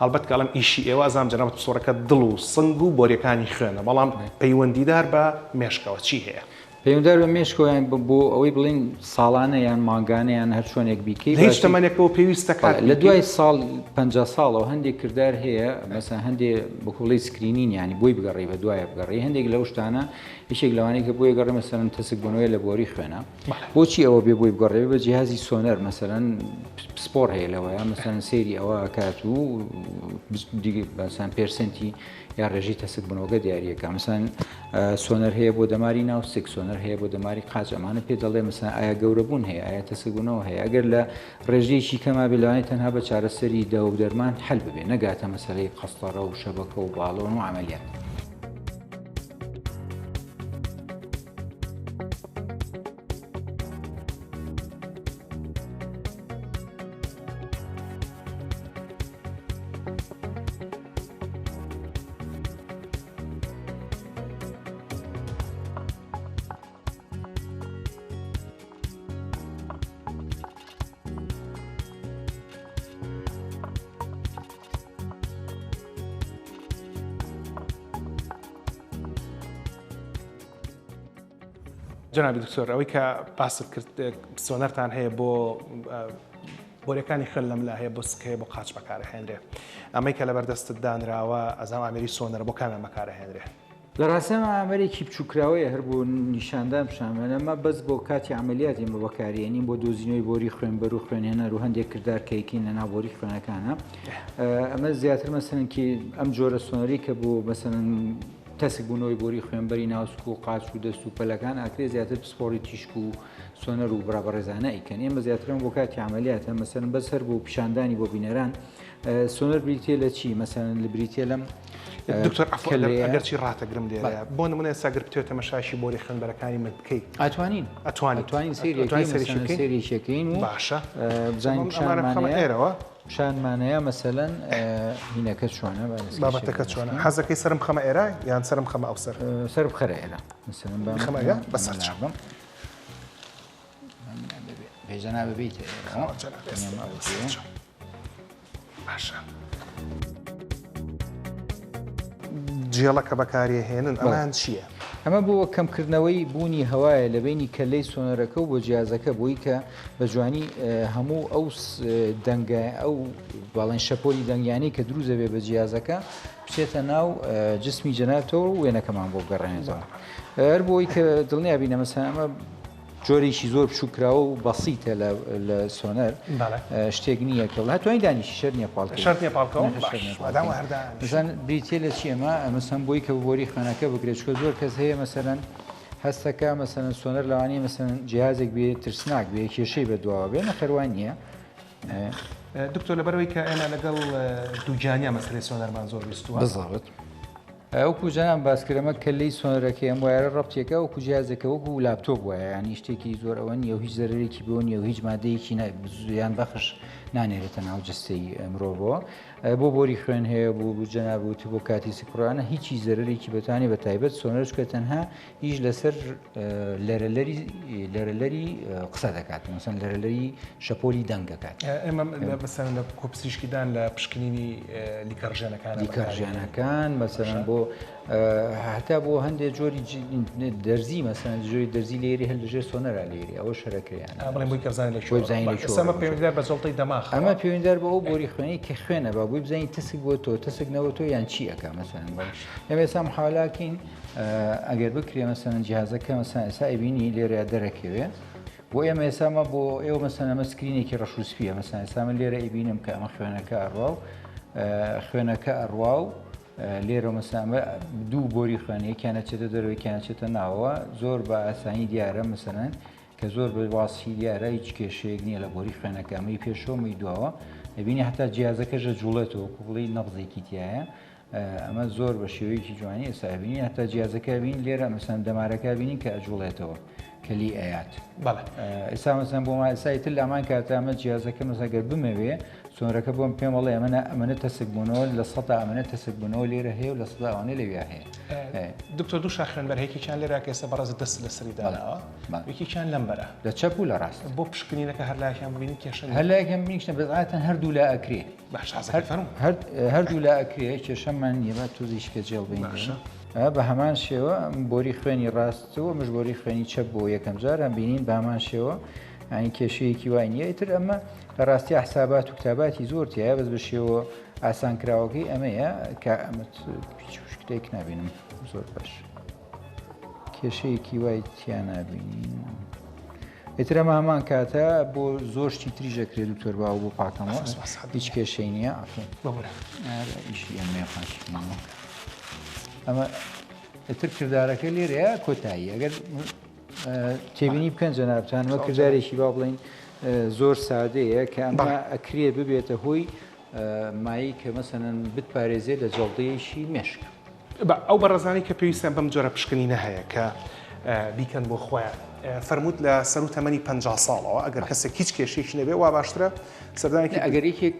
[SPEAKER 1] هەڵبەت کاڵم ئیشی ئێوە ئازام جەنابەت پسۆڕەکە دڵ و سنگ و بۆریەکانی خوێنە بەڵام پەیوەندیدار بە مێشکەوە چی هەیە
[SPEAKER 3] پەیوەنددار بە مێشکۆیان بۆ ئەوەی بڵین ساڵانە یان ماگانە یان هەر چۆنێک بیکەیت
[SPEAKER 1] هیچ تەمەنێکەوە پێویستە کات
[SPEAKER 3] لە دوای ساڵ 50 ساڵەوە هەندێک کردار هەیە مەسەن هەندێک بەکوڵی سکرینین ینی بۆی بگەڕی بە دوایە بگەڕی هەندێک لەو شتانە هیچێک لەوانەیە کە بۆی گەڕێ مەسەرەن تەسک بنەوەی لە بۆری خوێنە بۆچی ئەوە بێ بۆی بگەڕێ بە جیهازی سۆنەر مەسەرەن سپۆر هەیە لەوەیە مەسەرەن سێری ئەوە کات و بەسان پێرسنتی یا ڕێژی تەسک بنەوەگە دیارریەکە مەسەن سۆنەر هەیە بۆ دەماری ناوسک سۆنەر هەیە بۆ دەماری قاچ ئەمانە پێ دەڵێ مەسەن ئایا گەورەبوون هەیە ئایا تەسکبوونەوە هەیە ئەگەر لە ڕێژەیەکی کەما بێلوانێت تەنها بە چارەسەری دەوە و دەرمان حل ببێ نەگاتە مەسەلەی قەستەڕە و شەبەکە و باڵۆن و عەمەلیات
[SPEAKER 1] جنابی دکتۆر ئەوەی کە باست کرد سۆنەرتان هەیە بۆ بۆریەکانی خوێن لەملا هەیە بۆ سکەیە بۆ قاچ بەکارەهێنرێ ئەمەی کە لە بەردەستت دانراوە ئەزام ئامێری سۆنەر بۆ کامیان بەکارەهێنرێ
[SPEAKER 3] لە ڕاستەمە ئامەرێکی بچووکراوەیە هەر بۆ نیشاندان پیشامەمە بەس بۆ کاتی عملیاتی بە بەکارێنین بۆ دۆزینەوەی بۆری خوێنبەر و خوێنهێنەر و هەندێک کردارکەیەکین لە ناوبۆری خوێنەکانە ئەمە زیاتر مەسەرەنکی ئەم جۆرە سۆنەری کە بۆ مەسەرەن تەسک بوونەوەی بۆری خوێنبەری ناوسک و قاچ و دەست و پەلەکان ئاکرێ زیاتر پسپۆری تیشک و سۆنەر و بڕابەڕێزانە ئیکەن ئێمە زیاترم بۆ کاتی عملیاتە مەسەرەن بەس هەر بۆ پیشاندانی بۆ بینەران سۆنەر بریتێ لە چی مەسەرەن لە بریتێ لەم
[SPEAKER 1] دکتۆر ئەگەرچی ڕاتەگرم لێرە بۆ نمونە ساگر بتێت تەمەشاشی بۆری خوێنبەرەکانی من بکەیت
[SPEAKER 3] ئەتوانین سێریشەکەین و
[SPEAKER 1] باشە
[SPEAKER 3] بزانین
[SPEAKER 1] ئێرەوە
[SPEAKER 3] شانمانەیە مەسەلەن هینەکە چۆنە
[SPEAKER 1] بابەتەکە چۆنە حەزەکەی سرم خەمە ئێرە یان سرم خەمە ئەو
[SPEAKER 3] سەر بخەرە ئێرە مەسەلەن
[SPEAKER 1] خەمەگە بەسەر چاوم
[SPEAKER 3] بێژەنا ببیت
[SPEAKER 1] باشە جێڵەکە بەکاری هێنن ئەمان چییە؟
[SPEAKER 3] ئەمە بۆ کەمکردنەوەی بوونی هەوایە لە بینی کەلەی سۆنەرەکە و بۆ جیازەکە بۆی کە بە جوانی هەموو ئەو دەنگە ئەو باڵێن شەپۆلی دەنگیانی کە دروزە بێ بە جیازەکە بچێتە ناو جسمی جەناتەوە و وێنەکەمان بۆ گەڕێنێتەوە هەر بۆی کە دڵنیا بینە مەسەن ئەمە جۆرێکی زۆر بچووکراوە و بەسیتە لە سۆنەر شتێک نییە کە هاتوانی دانیشی شەر نییە پاڵکەشان بریتێ لە چی ئەمە ئەمەسەن بۆی کە بۆری خوێنەکە بگرێت چکە زۆر کەس هەیە مەسەرەن هەستەکە مەسەرەن سۆنەر لەوانەیە مەسەرەن جیازێک بێ ترسناک بێ کێشەی بەدواوە بێ نەخەروان نییە
[SPEAKER 1] دکتۆر لەبەرەوەی کە ئێمە لەگەڵ دووجانیا مەسەلەی سۆنەرمان زۆر بیستووە
[SPEAKER 3] بزڵت ئەوکو جانان باسکرەمە کەلەی سۆنەرەکە ئەم وایە ڕەبتێکە وەکو جیازەکە وەکو لاپتۆپ وایە ینی شتێکی زۆر ئەوە نیە و هیچ زەرەرێکی بۆ نیە و هیچ مادەیەکی زیان بەخش نانێرێتە ناو جستەی مرۆڤەوە بۆ بۆری خوێن هەیە بۆ جەنابوتی بۆ کاتی سکڕانە هیچی زەرەرێکی بەتوانێ بە تایبەت سۆنەرشکە تەنها هیچ لەسەر لەرەلەری قسە دەکات مەسەن لەرەلەری شەپۆلی دەنگەکات
[SPEAKER 1] ئێمە مەسەن لە کۆپسیشکیدان لە پشکنینی
[SPEAKER 3] لیکەڕژیانەکان مەسەرەن بۆ هەتا بۆ هەندێک جۆری دەرزی مەسەن جۆری دەرزی لێری هەل لەژێر سۆنەرا لێری ئەوە شەرەکریان
[SPEAKER 1] بەزڵی دەماغ
[SPEAKER 3] ئەمە پەیوەنددار بە ئەو بۆری خوێنی کە خوێنە بە بۆی بزانین تەسک بۆ تۆ تەسکنەوە تۆ یان چی ئەەکە مەسەن ئەمە ئێستا محاولاکەین ئەگەر بکرێ مەسەن جیهازەکە مەسەن ئێستا ئەبینی لێرە دەرەکەوێ بۆ ئێمە ئێسامە بۆ ئێوە مەسەن ئەمە سکرینێکی ڕەشوسپیە مەسەن ئێسامە لێرە ئەبینم کە ئەمە خوێنەکە ئەڕوا و لێرە مەسامە دوو بۆری خوێنەیەکیانە چێتە دەروەیەکیانە چێتە ناوە زۆر بە ئاسانی دیارە مەسەرەن کە زۆر بە واسی دیارە هیچ کێشەیەک نییە لە بۆری خوێنەکە ئەمەی پێشۆمەی دووەوە ئەبینی هەتا جیازەکەژە جوڵێتەوە کوڵی نەبزێکی تایە ئەمە زۆر بە شێوەیەکی جوانی ئێسابینی هەتا جیازەکە بین لێرە مەسەن دەمارەکە بینین کە ئەجوڵێتەوە کەلی ئەیات ئێستا مەسەن بۆ ماسایتر لامان کاتە ئەمە جیازەکە مەسەگەر بمەوێ سۆنەرەکە بۆم پێم وڵێ ئەمەە تەسک بوونەوە لە سەدا ئەمەە تەسک بوونەوە لێرە هەیە و لە سەداوانێ لەوێ هەیە
[SPEAKER 1] دکتۆر دوو خوێنبەرێکیان لێرە کەسە بەڕێز دەست لە سەریداەوە یەکیان لەمبەرە
[SPEAKER 3] لە چەپ و لە ڕاست
[SPEAKER 1] بۆ پشکنینەکە هەرلایەکیان ببینی کێشە
[SPEAKER 3] هەرلایەکیان بینیشتە بەزعاتەن هەردوو لا ئەکرێ هەردوو لا ئەکرێ کێشەمان نیە بە توزیشکە جێڵ بین بە هەمان شێوە بۆری خوێنی ڕاستەوە مژبۆری خوێنی چەپ بۆ یەکەم جار ئەم بینین بە هەمان شێوە ئەنی کێشەیەکی وای نیە ئیتر ئەمە لە ڕاستی حسابات و کتاباتی زۆر تایە بەس بە شێوە ئاسانکراوەکەی ئەمەیە کە ئەمەت شتێک نبینم زۆر باش کێشەیەکی وای تیا نبینین ئیتر ئەمە هەمان کاتە بۆ زۆر شتی تریژەکرێت دوکتۆر باو بۆ پاکەمەوە هیچ کێشەی نییە ئیشی ئەمێ خاشمەوە ئەمە ئتر کردارەکە لێرەیە کۆتایی ئەگەر تێبینی بکەن جەنابتان ئەمە کردارێکی با بڵین زۆر سادەیە کە ئەمە ئەکرێ ببێتە هۆی مایی کە مەسەنەن بتپارێزێت لە جەڵدەیەشی مێشک
[SPEAKER 1] ئەو بەڕێزانی کە پێویستیان بەم جۆرە پشکنینە هەیە کە بیکەن بۆ خۆیان فەرمووت لە سەر و تەمەنی 50 ساڵەوە ئەگەر کەسێک هیچ کێشێکی نەبێ وا باشترە سەردانێکی
[SPEAKER 3] ئەگەر یەکێک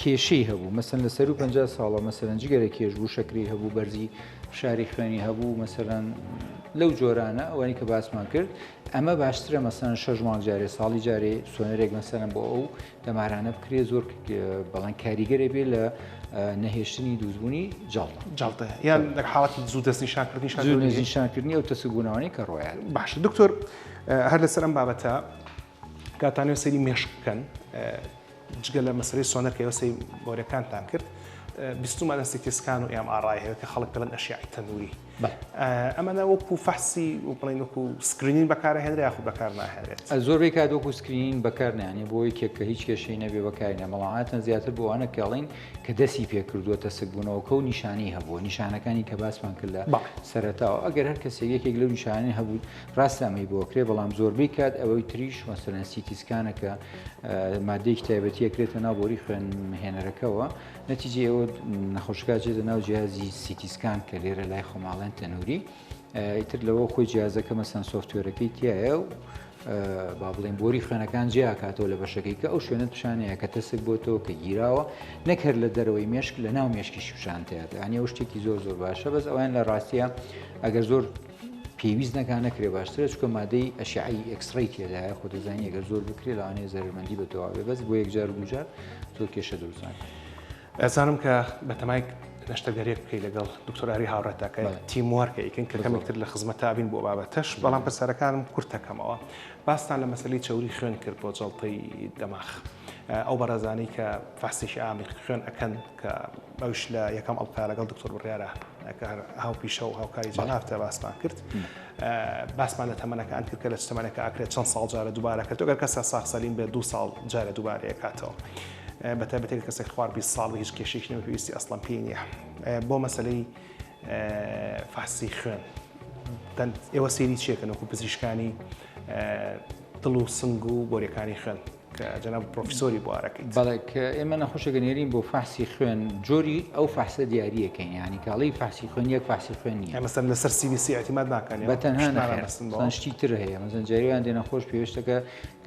[SPEAKER 3] کێشەی هەبوو مەسەن لە سەر و 50 ساڵە مەسەرەن جگەرە کێش بوو شەکری هەبوو بەرزی شاری خوێنی هەبوو مەسەرەن لەو جۆرانە ئەوانی کە باسمان کرد ئەمە باشترە مەسەن 6 مانگ جارێ ساڵی جارێ سۆنەرێک مەسەرەن بۆ ئەو دەمارانە بکرێ زۆر بەڵەن کاریگەرێ بێ لە نەهێشتنی دووزبوونی
[SPEAKER 1] جاڵتە یان لە حاڵەتی زوو
[SPEAKER 3] دەستنیشانکردنی ئەو تەسەگونەوەی کە ڕۆیان
[SPEAKER 1] باش دکتۆر هەر لەسەر ئەم بابەتە کاتانێ سەری مێشک بکەن جگە لە مەسەرەی سۆنەرکەوە بۆرەکانتان کرد بیستومە لە سیتیسکان و ئێم ئاڕای هەیە کە خەڵک دەڵێن ئەشیاعی تەنووری ئەمەە وەکو فەحسی و بڵین وەکو سکرینین بەکارهێنرا یاخود بەکار ناهێنرێت
[SPEAKER 3] زۆربەی کات وەکو سکرین بەکارنیانی بۆ یەکێک کە هیچ کێشەی نەبێ بەکارینە مەڵاتەن زیاتر بۆوانە کەڵین کە دەستی پێکردووەتە سکبوونەوەکە و نیشانی هەبووە نیشانەکانی کە باسمان کرد لە سەرەتاوە ئەگەر هەر کەسێک یەکێک لەو نیشانەی هەبوو ڕاستەمەی بۆکرێ بەڵام زۆربەی کات ئەوەی تریش مەسەلەن سیتیسکانەکە مادەیەکی تایبەتی ئەکرێتە ناو بۆری خوێنەرەکەەوە نەتیجێ ئەوە نەخۆشکا چێتە ناو جیازی سیتیسکان کە لێرە لای خۆماڵێن تەنووری ئیتر لەوە خۆی جیازەکە مەسەن سۆفتوێرەکەی تایە و با بڵێن بۆری خوێنەکان جیاکاتەوە لە بەشەکەی کە ئەو شوێنە پیشانەیە کە تەسک بۆتەوە کە گیراوە نەکرد لە دەرەوەی مێشک لە ناو مێشکی شوشانتەیە ئەنی ئەو شتێکی زۆر زۆر باشە بەس ئەویان لە ڕاستیە ئەگەر زۆر پێویست نەکان نەکرێ باشترە چکە مادەی ئەشعی ئەکسڕی تێدایە خۆ دەزانانی ئەگەر زۆر بکرێت لەوانەیە زەرمەندی بە تەواوێ بەس بۆ یەکجار دووجار زۆر کێشە دروستان
[SPEAKER 1] ئەزانم کە بەتەمای نەشتەگەرێک بکەیت لەگەڵ دکتۆراری هاوڕێتەکە تیموارکە ئیکن کە کەمێکتر لە خزمەتابین بۆ بابەتەش بەڵام پرسەرەکانم کورتەکەمەوە باستان لە مەسەلەی چەوری خوێن کرد بۆ جەڵتەی دەماغ ئەو بەڕێزانەی کە فاسیشی ئامی خوێن ئەکەن کە ئەوش لە یەکەم ئەڵقا لەگەڵ دکتۆر بڕیارە هاوپیشە و هاوکاری جەنافتە باسمان کرد باسمان لە تەمەنەکە ئەن کرد کە لە تەمەنەکە ئاکرێت چەند ساڵ جارە دووبارە کرد ئەگەر کەسە ساخسەلیم بێت 2 ساڵ جارە دووبارەیە کاتەوە بەتابەتێک کەسێک خوار 20 ساڵ هیچ کێشێکی نەپێویستی ئەسڵەن پێی نییە بۆ مەسلەی فاسی خوێن ئێوە سێری چیەکەن وەکو پزیشکانی دڵ و سنگ و بۆریەکانی خوێن کە جەناب پرۆفیسۆری بوارەکەیت
[SPEAKER 3] بەڵێ کە ئێمە نەخۆشە گەنێرین بۆ فاسی خوێن جۆری ئەو فاسە دیاریەکەین ینی کاڵی فاسی خوێن یەک فاسی خوێن نیە
[SPEAKER 1] مەسەن لەسەر CBC اعتماد ناکەن
[SPEAKER 3] بەتەنها نەخێن تر هەیە مەزن جاریوان دێ نەخۆش پێویستەکە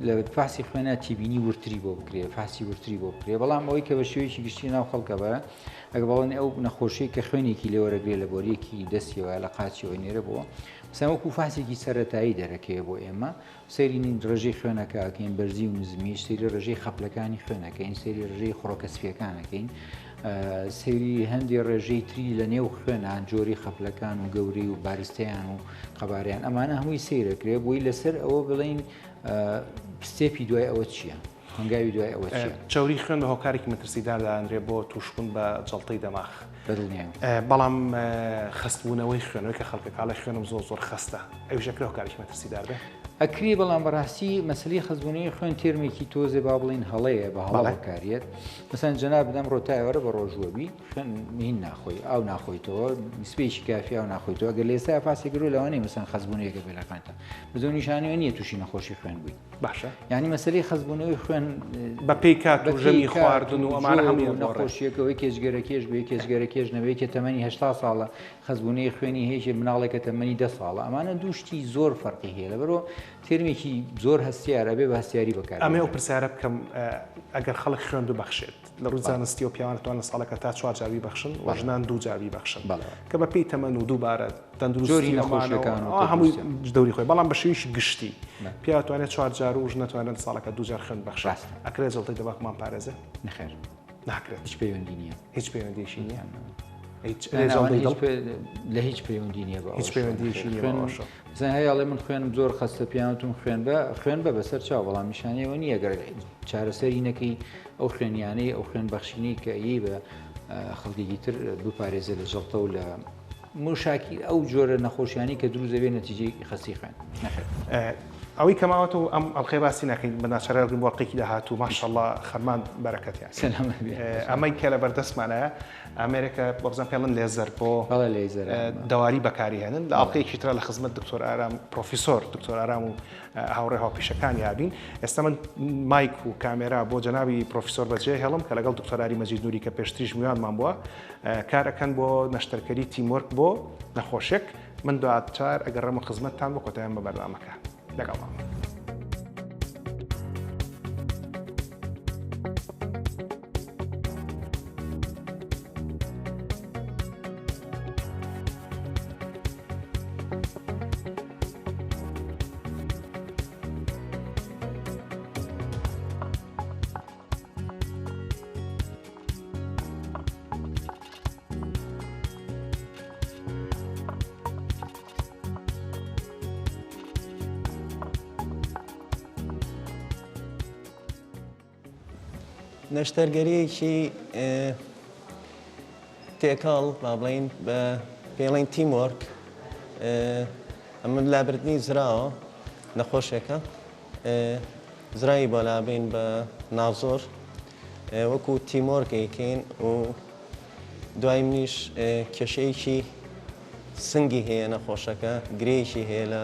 [SPEAKER 3] لە فاسی خوێنە تیبینی ورتری بۆ بکرێ فاسی ورتری بۆ بکرێ بەڵام ئەوەی کە بە شێوەیەکی گشتی ناو خەڵکە بە ئەگە بەڵێن ئەو نەخۆشی کە خوێنێکی لێوەرەگرێ لە بۆریەکی دەستیەوە لە قاچیەوە نێرە بووە مثلا وەکو فاسێکی سەرەتایی دەرەکەوە بۆ ئێمە سەیرین ڕێژەی خوێنەکەکەین بەرزی و نزمیش سەیری ڕێژەی خەپلەکانی خوێنەکەین سەیری ڕێژەی خۆڕکەسپیەکانەکەین سەیری هەندی ڕێژەی تری لە نێو خوێنان جۆری خەپلەکان و گەوری و باریستەیان و قەباریان ئەمانە هەمووی سەیرەکرێ بۆی لەسەر ئەوە بڵین ستێپی دوای ئەوە چییە؟ هەنگاوی دوای ئەوە چییە؟
[SPEAKER 1] چاوری خوێن بە هۆکارێکی مەترسیدار دادرێ بۆ تووشبوون بە جەڵتەی دەماغ بەڵام خستبوونەوەی خوێنەوەی کە خەڵکە کاڵی خوێنم زۆر زۆر خستە ئەوژەکرێ هۆکارێکی مەترسیدار بێ
[SPEAKER 3] ئەکری بەڵام بەڕاستی مەسلی خزبوونەوەی خوێن تێرمێکی تۆزێ با بڵین هەڵەیە بە هەڵا بەکارێت مەسەن جەناب بدەم ڕۆتایوەرە بە ڕۆژوەبی خوێن هین ناخۆی ئاو ناخۆیتەوە نسبەیەکی کافی ئاو ناخۆیتەوە گەر لە ئێستا فاسێگرۆ لەوانەیە مەسەن خزبوونەیەکە بێلەکانتە بزۆ نیشانەوە نییە تووشی نەخۆشی خوێن بووی
[SPEAKER 1] باشە
[SPEAKER 3] یعنی مەسلەی خزبوونەوەی خوێن
[SPEAKER 1] بە پێی کات و ژەمی خواردن و ئەمانە هەموو
[SPEAKER 3] نەخۆشیەکەوەی کێشگەرەکێش بێ کێشگەرەکێش نەبێت کە تەمەنی 80 ساڵە خزبوونەی خوێنی هێژێ مناڵێکە تەمەنی 10 ساڵە ئەمانە دووشتی زۆر فەرقی هەیە لەبەرەوە تێرمێکی زۆر هەستیارە بێ بە هەستیاری بەکار
[SPEAKER 1] ئەمێ ئەو پرسیارە بکەم ئەگەر خەڵک خوێن ببەخشێت لە ڕووی زانستی و پیاوانتوانە ساڵەکە تا 4 جاوی بەخشن و ژنان 2 جاوی بەخشن کە بە پێی تەمەن و دووبارە تەندروستی
[SPEAKER 3] نەخۆشیەکان
[SPEAKER 1] هەمووی دەوری خۆی بەڵام بە شێوەیەکی گشتی پیاوانتوانێت 4 جار و ژنەتوانێت ساڵەکە 2 جار خوێن بەخشن ئەکرێت جەڵتەی دەماغمان پارێزێ
[SPEAKER 3] نەخێر
[SPEAKER 1] ناکرێت
[SPEAKER 3] هیچ پەیوەندی نییە
[SPEAKER 1] هیچ پەیوەندیشی نییە
[SPEAKER 3] لە هیچ پەیوەندی نییە بە
[SPEAKER 1] هیچ پەیوەندیشی نییە
[SPEAKER 3] هەیەڵێ من خوێنم زۆر خستە پیاوتم خوێن بە بەسەر چاو بەڵام نیشانەوە نییە گەر چارەسەری نەکەی ئەو خوێنیانەی ئەو خوێن بەخشینی کە یی بە خەڵکێکی تر بپارێزە لە جەڵتە و لە مشاکی ئەو جۆرە نەخۆشیانی کە دروست دەبێت نەتیجەی خستی خوێن نەخێر
[SPEAKER 1] ئەوەی کەماوەت و ئەم ئەڵقەی باسی ناکەین بە ناچارەکەی واقعێکی داهات و ماشەڵڵا خەرمان بەرەکەتیان ئەمەی کە لە بەردەستمانە ئەمریکا بۆ بزانام پێڵن لێزەر بۆ دەواری بەکاریهێنن لە ئەڵقەیەکی ترە لە خزمەت دکتۆر ئارام پرۆفیسۆر دکتۆر ئارام و هاوڕێ هاوپیشەکان یابین ئێستا من مایک و کامێرا بۆ جەنابی پرۆفیسۆر بەجێ هێڵم کە لەگەڵ دکتۆراری مەجید نووری کە پێشتریش میوانمان بووە کارەکەن بۆ نەشتەرکەری تیمۆرک بۆ نەخۆشێک من دواتر ئەگەر ڕەمە خزمەتتان بۆ کۆتاییان بە بەردامەکە لەگەڵمان.
[SPEAKER 4] نەشتەرگەریەکی تێکەڵ با بڵین بە پێڵین تیمۆرک ئەمە لابردنی زراوە نەخۆشێکە زرایی بۆ لابین بە ناوزۆر وەکو تیمۆرگەیکەین و دوای منیش کێشەیەکی سنگی هەیە نەخۆشەکە گرێیشی هەیە لە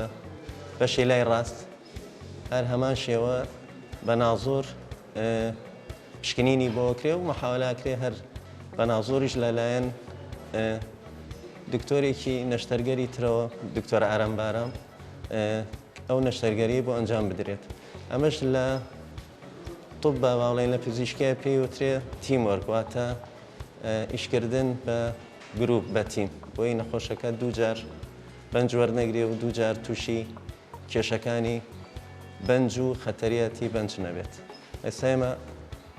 [SPEAKER 4] بەشی لای ڕاست هەر هەمان شێوە بە ناوزۆر پشکنینی بۆکرێ و مەحاولاکرێ هەر بە ناوزۆریش لەلایەن دکتۆرێکی نەشتەرگەری ترەوە دکتۆر ئارام بارام ئەو نەشتەرگەری بۆ ئەنجام بدرێت ئەمەش لە طب بە باڵێن لە پزیشکای پێی وترێ تیموەرک واتە ئیشکردن بە گروپ بە تیم بۆی نەخۆشەکە دوو جار بەنج وەرنەگرێ و دوو جار تووشی کێشەکانی بەنج و خەتەریەتی بەنج نەبێت ئێستا ئێمە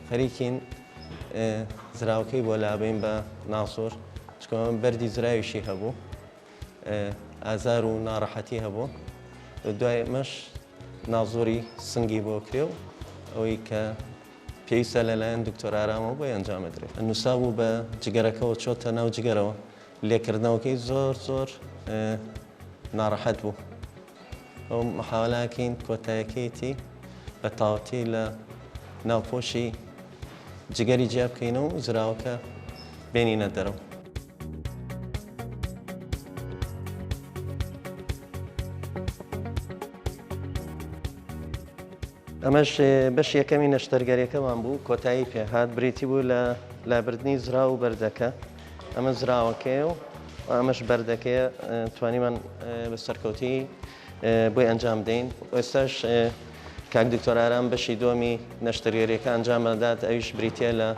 [SPEAKER 4] خەریکین زراوەکەی بۆ لابین بە ناوزۆر چکە بەردی زراویشی هەبوو ئازار و ناڕەحەتی هەبوو دوای مەش ناوزۆری سنگی بۆ کرێ و ئەوەی کە پێویستە لەلایەن دکتۆر ئارامەوە بۆی ئەنجامەدرێت نووسا بوو بە جگەرەکەەوە چۆتە ناو جگەرەوە لێکردنەوەکەی زۆر ناڕەحەت بوو ئەو مەحاولاکەین کۆتایەکەیەتی بە تاوەتی لە ناوپۆشی جگەری جیا بکەینەوە و زراوەکە بێنینە دەرەوە ئەمەش بەش یەکەمی نەشتەرگەریەکەمان بوو کۆتایی پێهات بریتی بوو لە لابردنی زرا و بەردەکە ئەمە زراوەکەیە و ئەمەش بەردەکەیە توانیمان بە سەرکەوتی بۆی ئەنجام دەین ئێستاش کاک دکتۆر ئارام بەشی دۆمی نەشتەرگەریەکە ئەنجامەدات ئەویش بریتە لە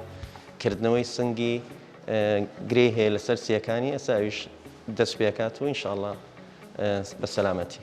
[SPEAKER 4] کردنەوەی سنگی گرێی هەیە لەسەر سیەکانی ئێستا ئەویش دەست پێکات و ئینشاءڵڵا بە سەلامەتی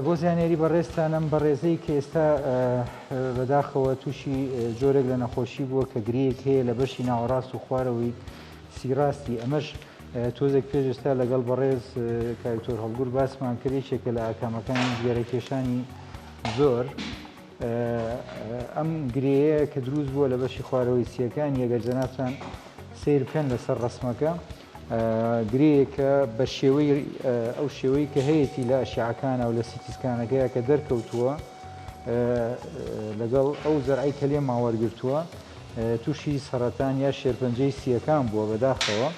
[SPEAKER 5] بۆ زانیاری بەڕێستانم بە ڕێزەی کە ئێستا بەداخەوە تووشی جۆرێک لە نەخۆشی بووە کە گرەیەک هەیە لە بەشی ناوەڕاست و خوارەوەی سیڕاستی ئەمەش تۆزێک پێشستا لەگەڵ بەڕێز کاکتۆر هەڵگور باسمان کردێکێکە لە ئاکامەکانی جگەرەکێشانی زۆر ئەم گرەیە کە دروست بووە لە بەشی خوارەوەی سیەکان یەگەر جەنابتان سیر بکەن لەسەر ڕسمەکە گرەیەکە بە شێوەی ئەو شێوەی کە هەیەی لە ئەشیعەکانە و لە سیتیسکانەکەیە کە دەرکەوتووە لەگەڵ ئەو زەرعی کە لێ ماوەرگرتووە تووشی سەرەتان یا شێرپەنجەی سیەکان بووە بەداخەوە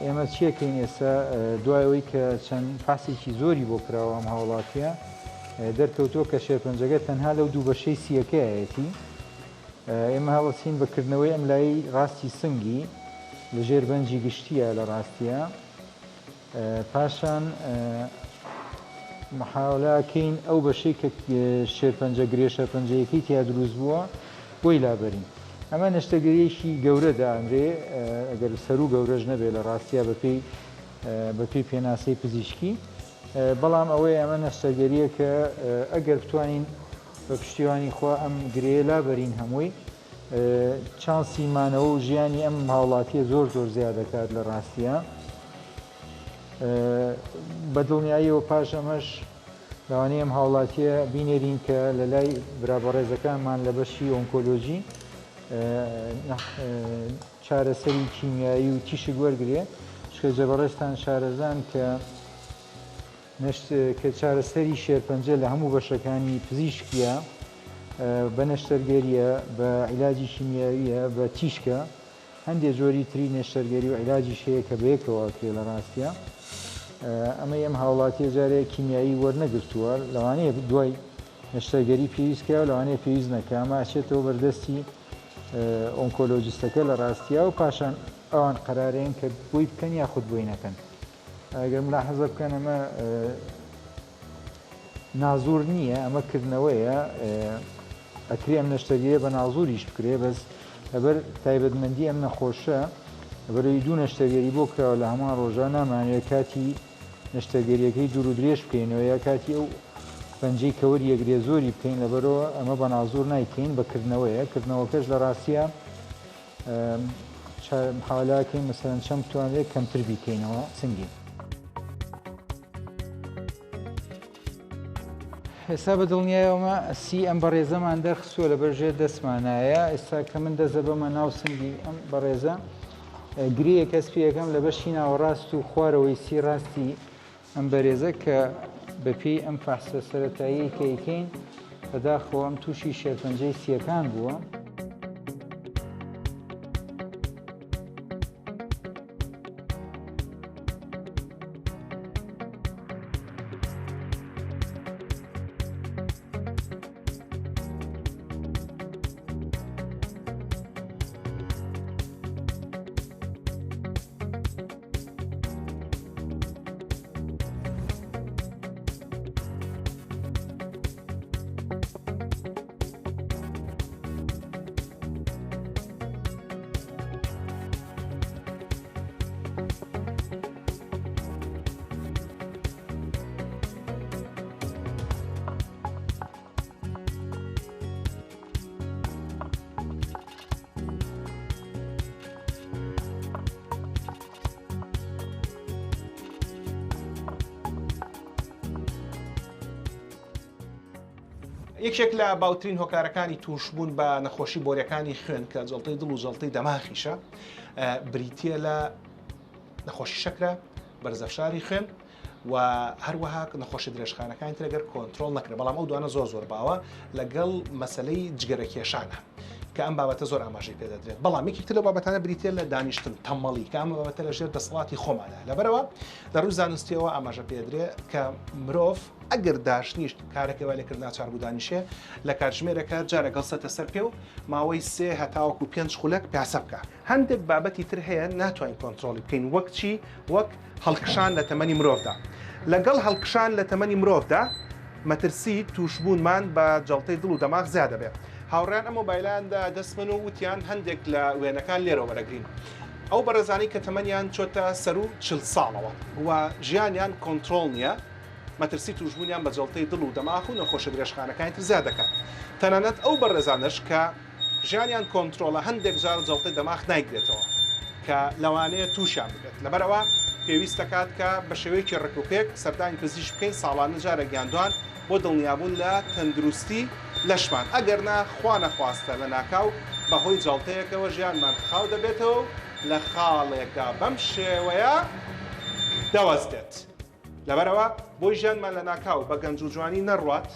[SPEAKER 5] ئێمە چیەکەین ئێستا دوایەوەی کە چەند پاسێکی زۆری بۆ کراوە ئەم هاوڵاتیە دەرکەوتووە کە شێرپەنجەکە تەنها لەو دوو بەشەی سیەکەیەتی ئێمە هەوڵەچین بەکردنەوەی ئەم لای ڕاستی سنگی لە ژێر بەنجی گشتیە لە ڕاستیە پاشان محاولاکەین ئەو بەشەی کە شێرپەنجە گرێ شێرپەنجەیەکەی تیا دروست بووە بۆی لابەرین ئەمە نەشتەگەریەکی گەورە دامرێ ئەگەر سەر و گەورەش نەبێت لە ڕاستیە بەپێی پێناسەی پزیشکی بەڵام ئەوەی ئەمە نەشتەگەریە کە ئەگەر بتوانین بە پشتیوانی خوا ئەم گرەیە لابەرین هەمووی چانسی مانەوە و ژیانی ئەم هاوڵاتیە زۆر زیاد دەکات لە ڕاستیە بەدڵنیاییەوە پاش ئەمەش لەوانەیە ئەم هاوڵاتیە بینێرین کە لە لای برابەڕێزەکانمان لە بەشی ئۆنکۆلۆژی چارەسەری کیمیایی و تیشک وەرگێ چکە جەبەڕێستان شارەزان کە چارەسەری شێرپەنجە لە هەموو بەشەکانی پزیشکیە بە نەشتەرگەریە بە عیلاجی شیمیاویە بە تیشکە هەندێک جۆری تری نەشتەرگەری و عیلاجیش هەیە کە بەیەکەوە کرێ لە ڕاستیە ئەمە ئەم هاوڵاتی جارێ کیمیایی وەرنەگرتووە لەوانەیە دوای نەشتەرگەری پێویستکە و لەوانەیە پێویست نەکە ئەمە ئاچێتەوە بەردەستی ئۆنکۆلۆجیستەکە لە ڕاستیە و پاشان ئەوان قەرارەیەن کە بۆی بکەن یاخود بۆی نەکەن ئەگەر ملاحەزە بکەن ئەمە نازور نییە ئەمە کردنەوەیە ئەکری ئەم نەشتەرگەریە بە نازوریش بکرێ بەس لەبەر تایبەتمەندی ئەم نەخۆشە بەرەوەی دوو نەشتەرگەری بۆ کراوە لە هەمان ڕۆژە نامانوێت کاتی نەشتەرگەریەکەی دوور و درێژ بکەینەوە یا کاتی ئەو پەنجەی کەوەری یەکرێ زۆری بکەین لەبەرەوە ئەمە بە نازور نایکەین بەکردنەوەیە کردنەوەکەش لە ڕاستیە حالاکەین مەسەرەن چەند بتوانێت کەمتر بیکەینەوە سنگین ئێستا بە دڵنیایەوەمە سی ئەم بەڕێزەمان دەرخسووە لە بەرژێ دەستمانایە ئێستا کە من دەزە بەمە ناو سنگی ئەم بەڕێزە گرەیە کەسپیەکەم لە بەشی ناوەڕاست و خوارەوەی سی ڕاستی ئەم بەرێزە کە بەپێی ئەم فەحسە سەرەتایی کە یەکەین بەداخەوە ئەم تووشی شێرپەنجەی سیەکان بووە
[SPEAKER 1] یەکێک لە باوترین هۆکارەکانی توشبوون بە نەخۆشی بۆریەکانی خوێن کە جەڵتەی دڵ و جەڵتەی دەماخیشە بریتە لە نەخۆشی شەکرە بەرزەفشاری خوێن و هەروەها نەخۆشی درێژخانەکانی ترەگەر کۆنتترۆل نەکرێت بەڵام ئەو دوانە زۆر باوە لەگەڵ مەسلەی جگەرەکێشانە کە ئەم بابەتە زۆر ئاماژەی پێدەدرێت بەڵام یەکێکتر لە بابەتانە بریتە لە دانیشتن تەمەڵی کە ئەمە بابەتە لە ژێر دەسەڵاتی خۆمانە لەبەرەوە لە ڕووی زانستیەوە ئاماژە پێدرێت کە مرۆڤ ئەگەر داشنیشت کارێکەوە لێکرد ناچار بوو دانیشێ لە کاتژمێرەکە جارەگەڵ سەتە سەر پێ و ماوەی 3 هەتاوەکو 5 خولەک پیاسە بکە هەندێک بابەتی تر هەیە ناتوانین کۆنتترۆلی بکەین وەک چی وەک هەڵکشان لە تەمەنی مرۆڤدا لەگەڵ هەڵکشان لە تەمەنی مرۆڤدا مەترسی توشبوونمان بە جەڵتەی دڵ و دەماغ زیادە بێت هاوڕێن ئەم مۆبایلاندا دەست من و وتیان هەندێک لە وێنەکان لێرەوە وەرەگرین ئەو بەڕێزانی کە تەمەنیان چۆتە سەر و 40 ساڵەوە و ژیانیان کۆنتترۆل نییە مەترسی توشبوونیان بە جەڵتەی دڵ و دەماغ و نەخۆشە درێژخانەکانی تر زیاد دەکات تەنانەت ئەو بەڕێزانش کە ژیانیان کۆنتترۆلە هەندێک جار جەڵتەی دەماغ نایگرێتەوە کە لەوانەیە تووشیان ببێت لەبەرەوە پێویست دەکات کە بە شێوەیەکی ڕێکوپێک سەردانی پزیش بکەین ساڵانە جارە گیاندوان بۆ دڵنیابوون لە تەندروستی لەشمان ئەگەر نەخوا نەخواستە لە ناکاو بەهۆی جەڵتەیەکەوە ژیانمان خاو دەبێتەوە لە خاڵێکە بەم شێوەیە دەوەستێت لەبەرەوە بۆی ژیانمان لە ناکاو بە گەنج و جوانی نەڕوات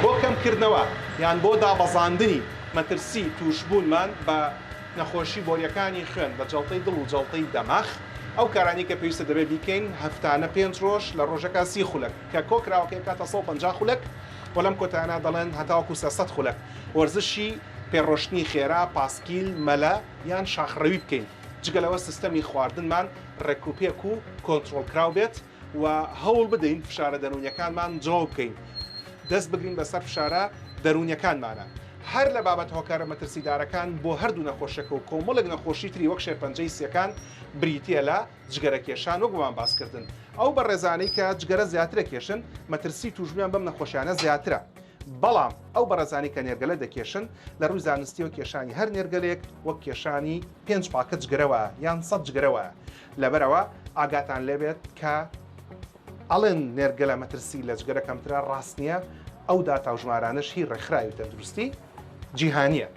[SPEAKER 1] بۆ کەمکردنەوە یان بۆ دابەزاندنی مەترسی توشبوونمان بە نەخۆشی بۆریەکانی خوێن بە جەڵتەی دڵ و جەڵتەی دەماغ ئەو کارانی کە پێویستە دەبێت بیکەین هەفتانە 5 ڕۆژ لە ڕۆژەکە 30 خولەک کە کۆکراوەکەی کاتە 150 خولەک و لەم کۆتانە دەڵێن هەتاوەکو 300 خولەک وەرزشی پێڕۆشتنی خێرا پاسکیل مەلە یان شاخڕەوی بکەین جگەلەوە سیستەمی خواردنمان ڕێکوپێک و کۆنتترۆلکراو بێت و هەوڵ بدەین فشارە دەرونیەکانمان جۆ بکەین دەست بگرین بەسەر فشارە دەرونیەکانمانە هەر لە بابەت هۆکارە مەترسیدارەکان بۆ هەردوو نەخۆشەکە و کۆمەڵێک نەخۆشی تری وەک شێرپەنجەی سیەکان بریتە لە جگەرەکێشان وەکمان باسکردن ئەو بە ڕێزانەی کە جگەرە زیاترە کێشن مەترسی توشبیان بەم نەخۆشیانە زیاترە بەڵام ئەو بەڕێزانی کە نێرگەلە دەکێشن لە ڕووی زانستی و کێشانی هەر نێرگەلێک وەک کێشانی 5 پاکە جگەرەوە یان 100 جگەرەوە لەبەرەوە ئاگاتان لێبێت کە ئەڵێن نێرگەلە مەترسی لە جگەرە کەمترە ڕاست نییە ئەو داتاوژمارانش هی ڕێکخراوی تەندروستی جیهانیە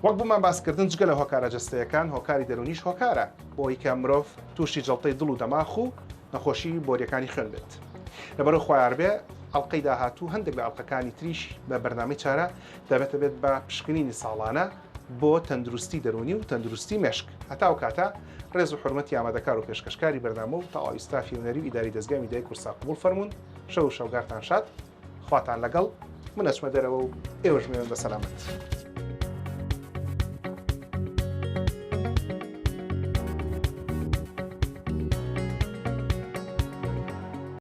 [SPEAKER 1] وەک بوومان باسکردن جگە لە هۆکارە جەستەیەکان هۆکاری دەرونیش هۆکارە بۆی کە مرۆڤ تووشی جەڵتەی دڵ و دەماغ و نەخۆشی بۆریەکانی خوێن بێت لەبەرەوە خۆیار بێ ئەڵلقەی داهاتوو هەندێک لە ئەڵلقەکانی تریش بە بەرنامەی چارە دەبێتە بێت بە پشکنینی ساڵانە بۆ تەندروستی دەرونی و تەندروستی مێشک هەتا و کاتە ڕێز و حرمەتی ئامادەکار و پێشکەشکاری بەرنامە و تەواوی ستافی هونەری و ئیداری دەستگای میدیای کورسا قبول فەرمونون شەو شەوگارتان شاد خواتان لەگەڵ من ئەچمە دەرەوە و ئێوەش مێوێن بە سەلامەت.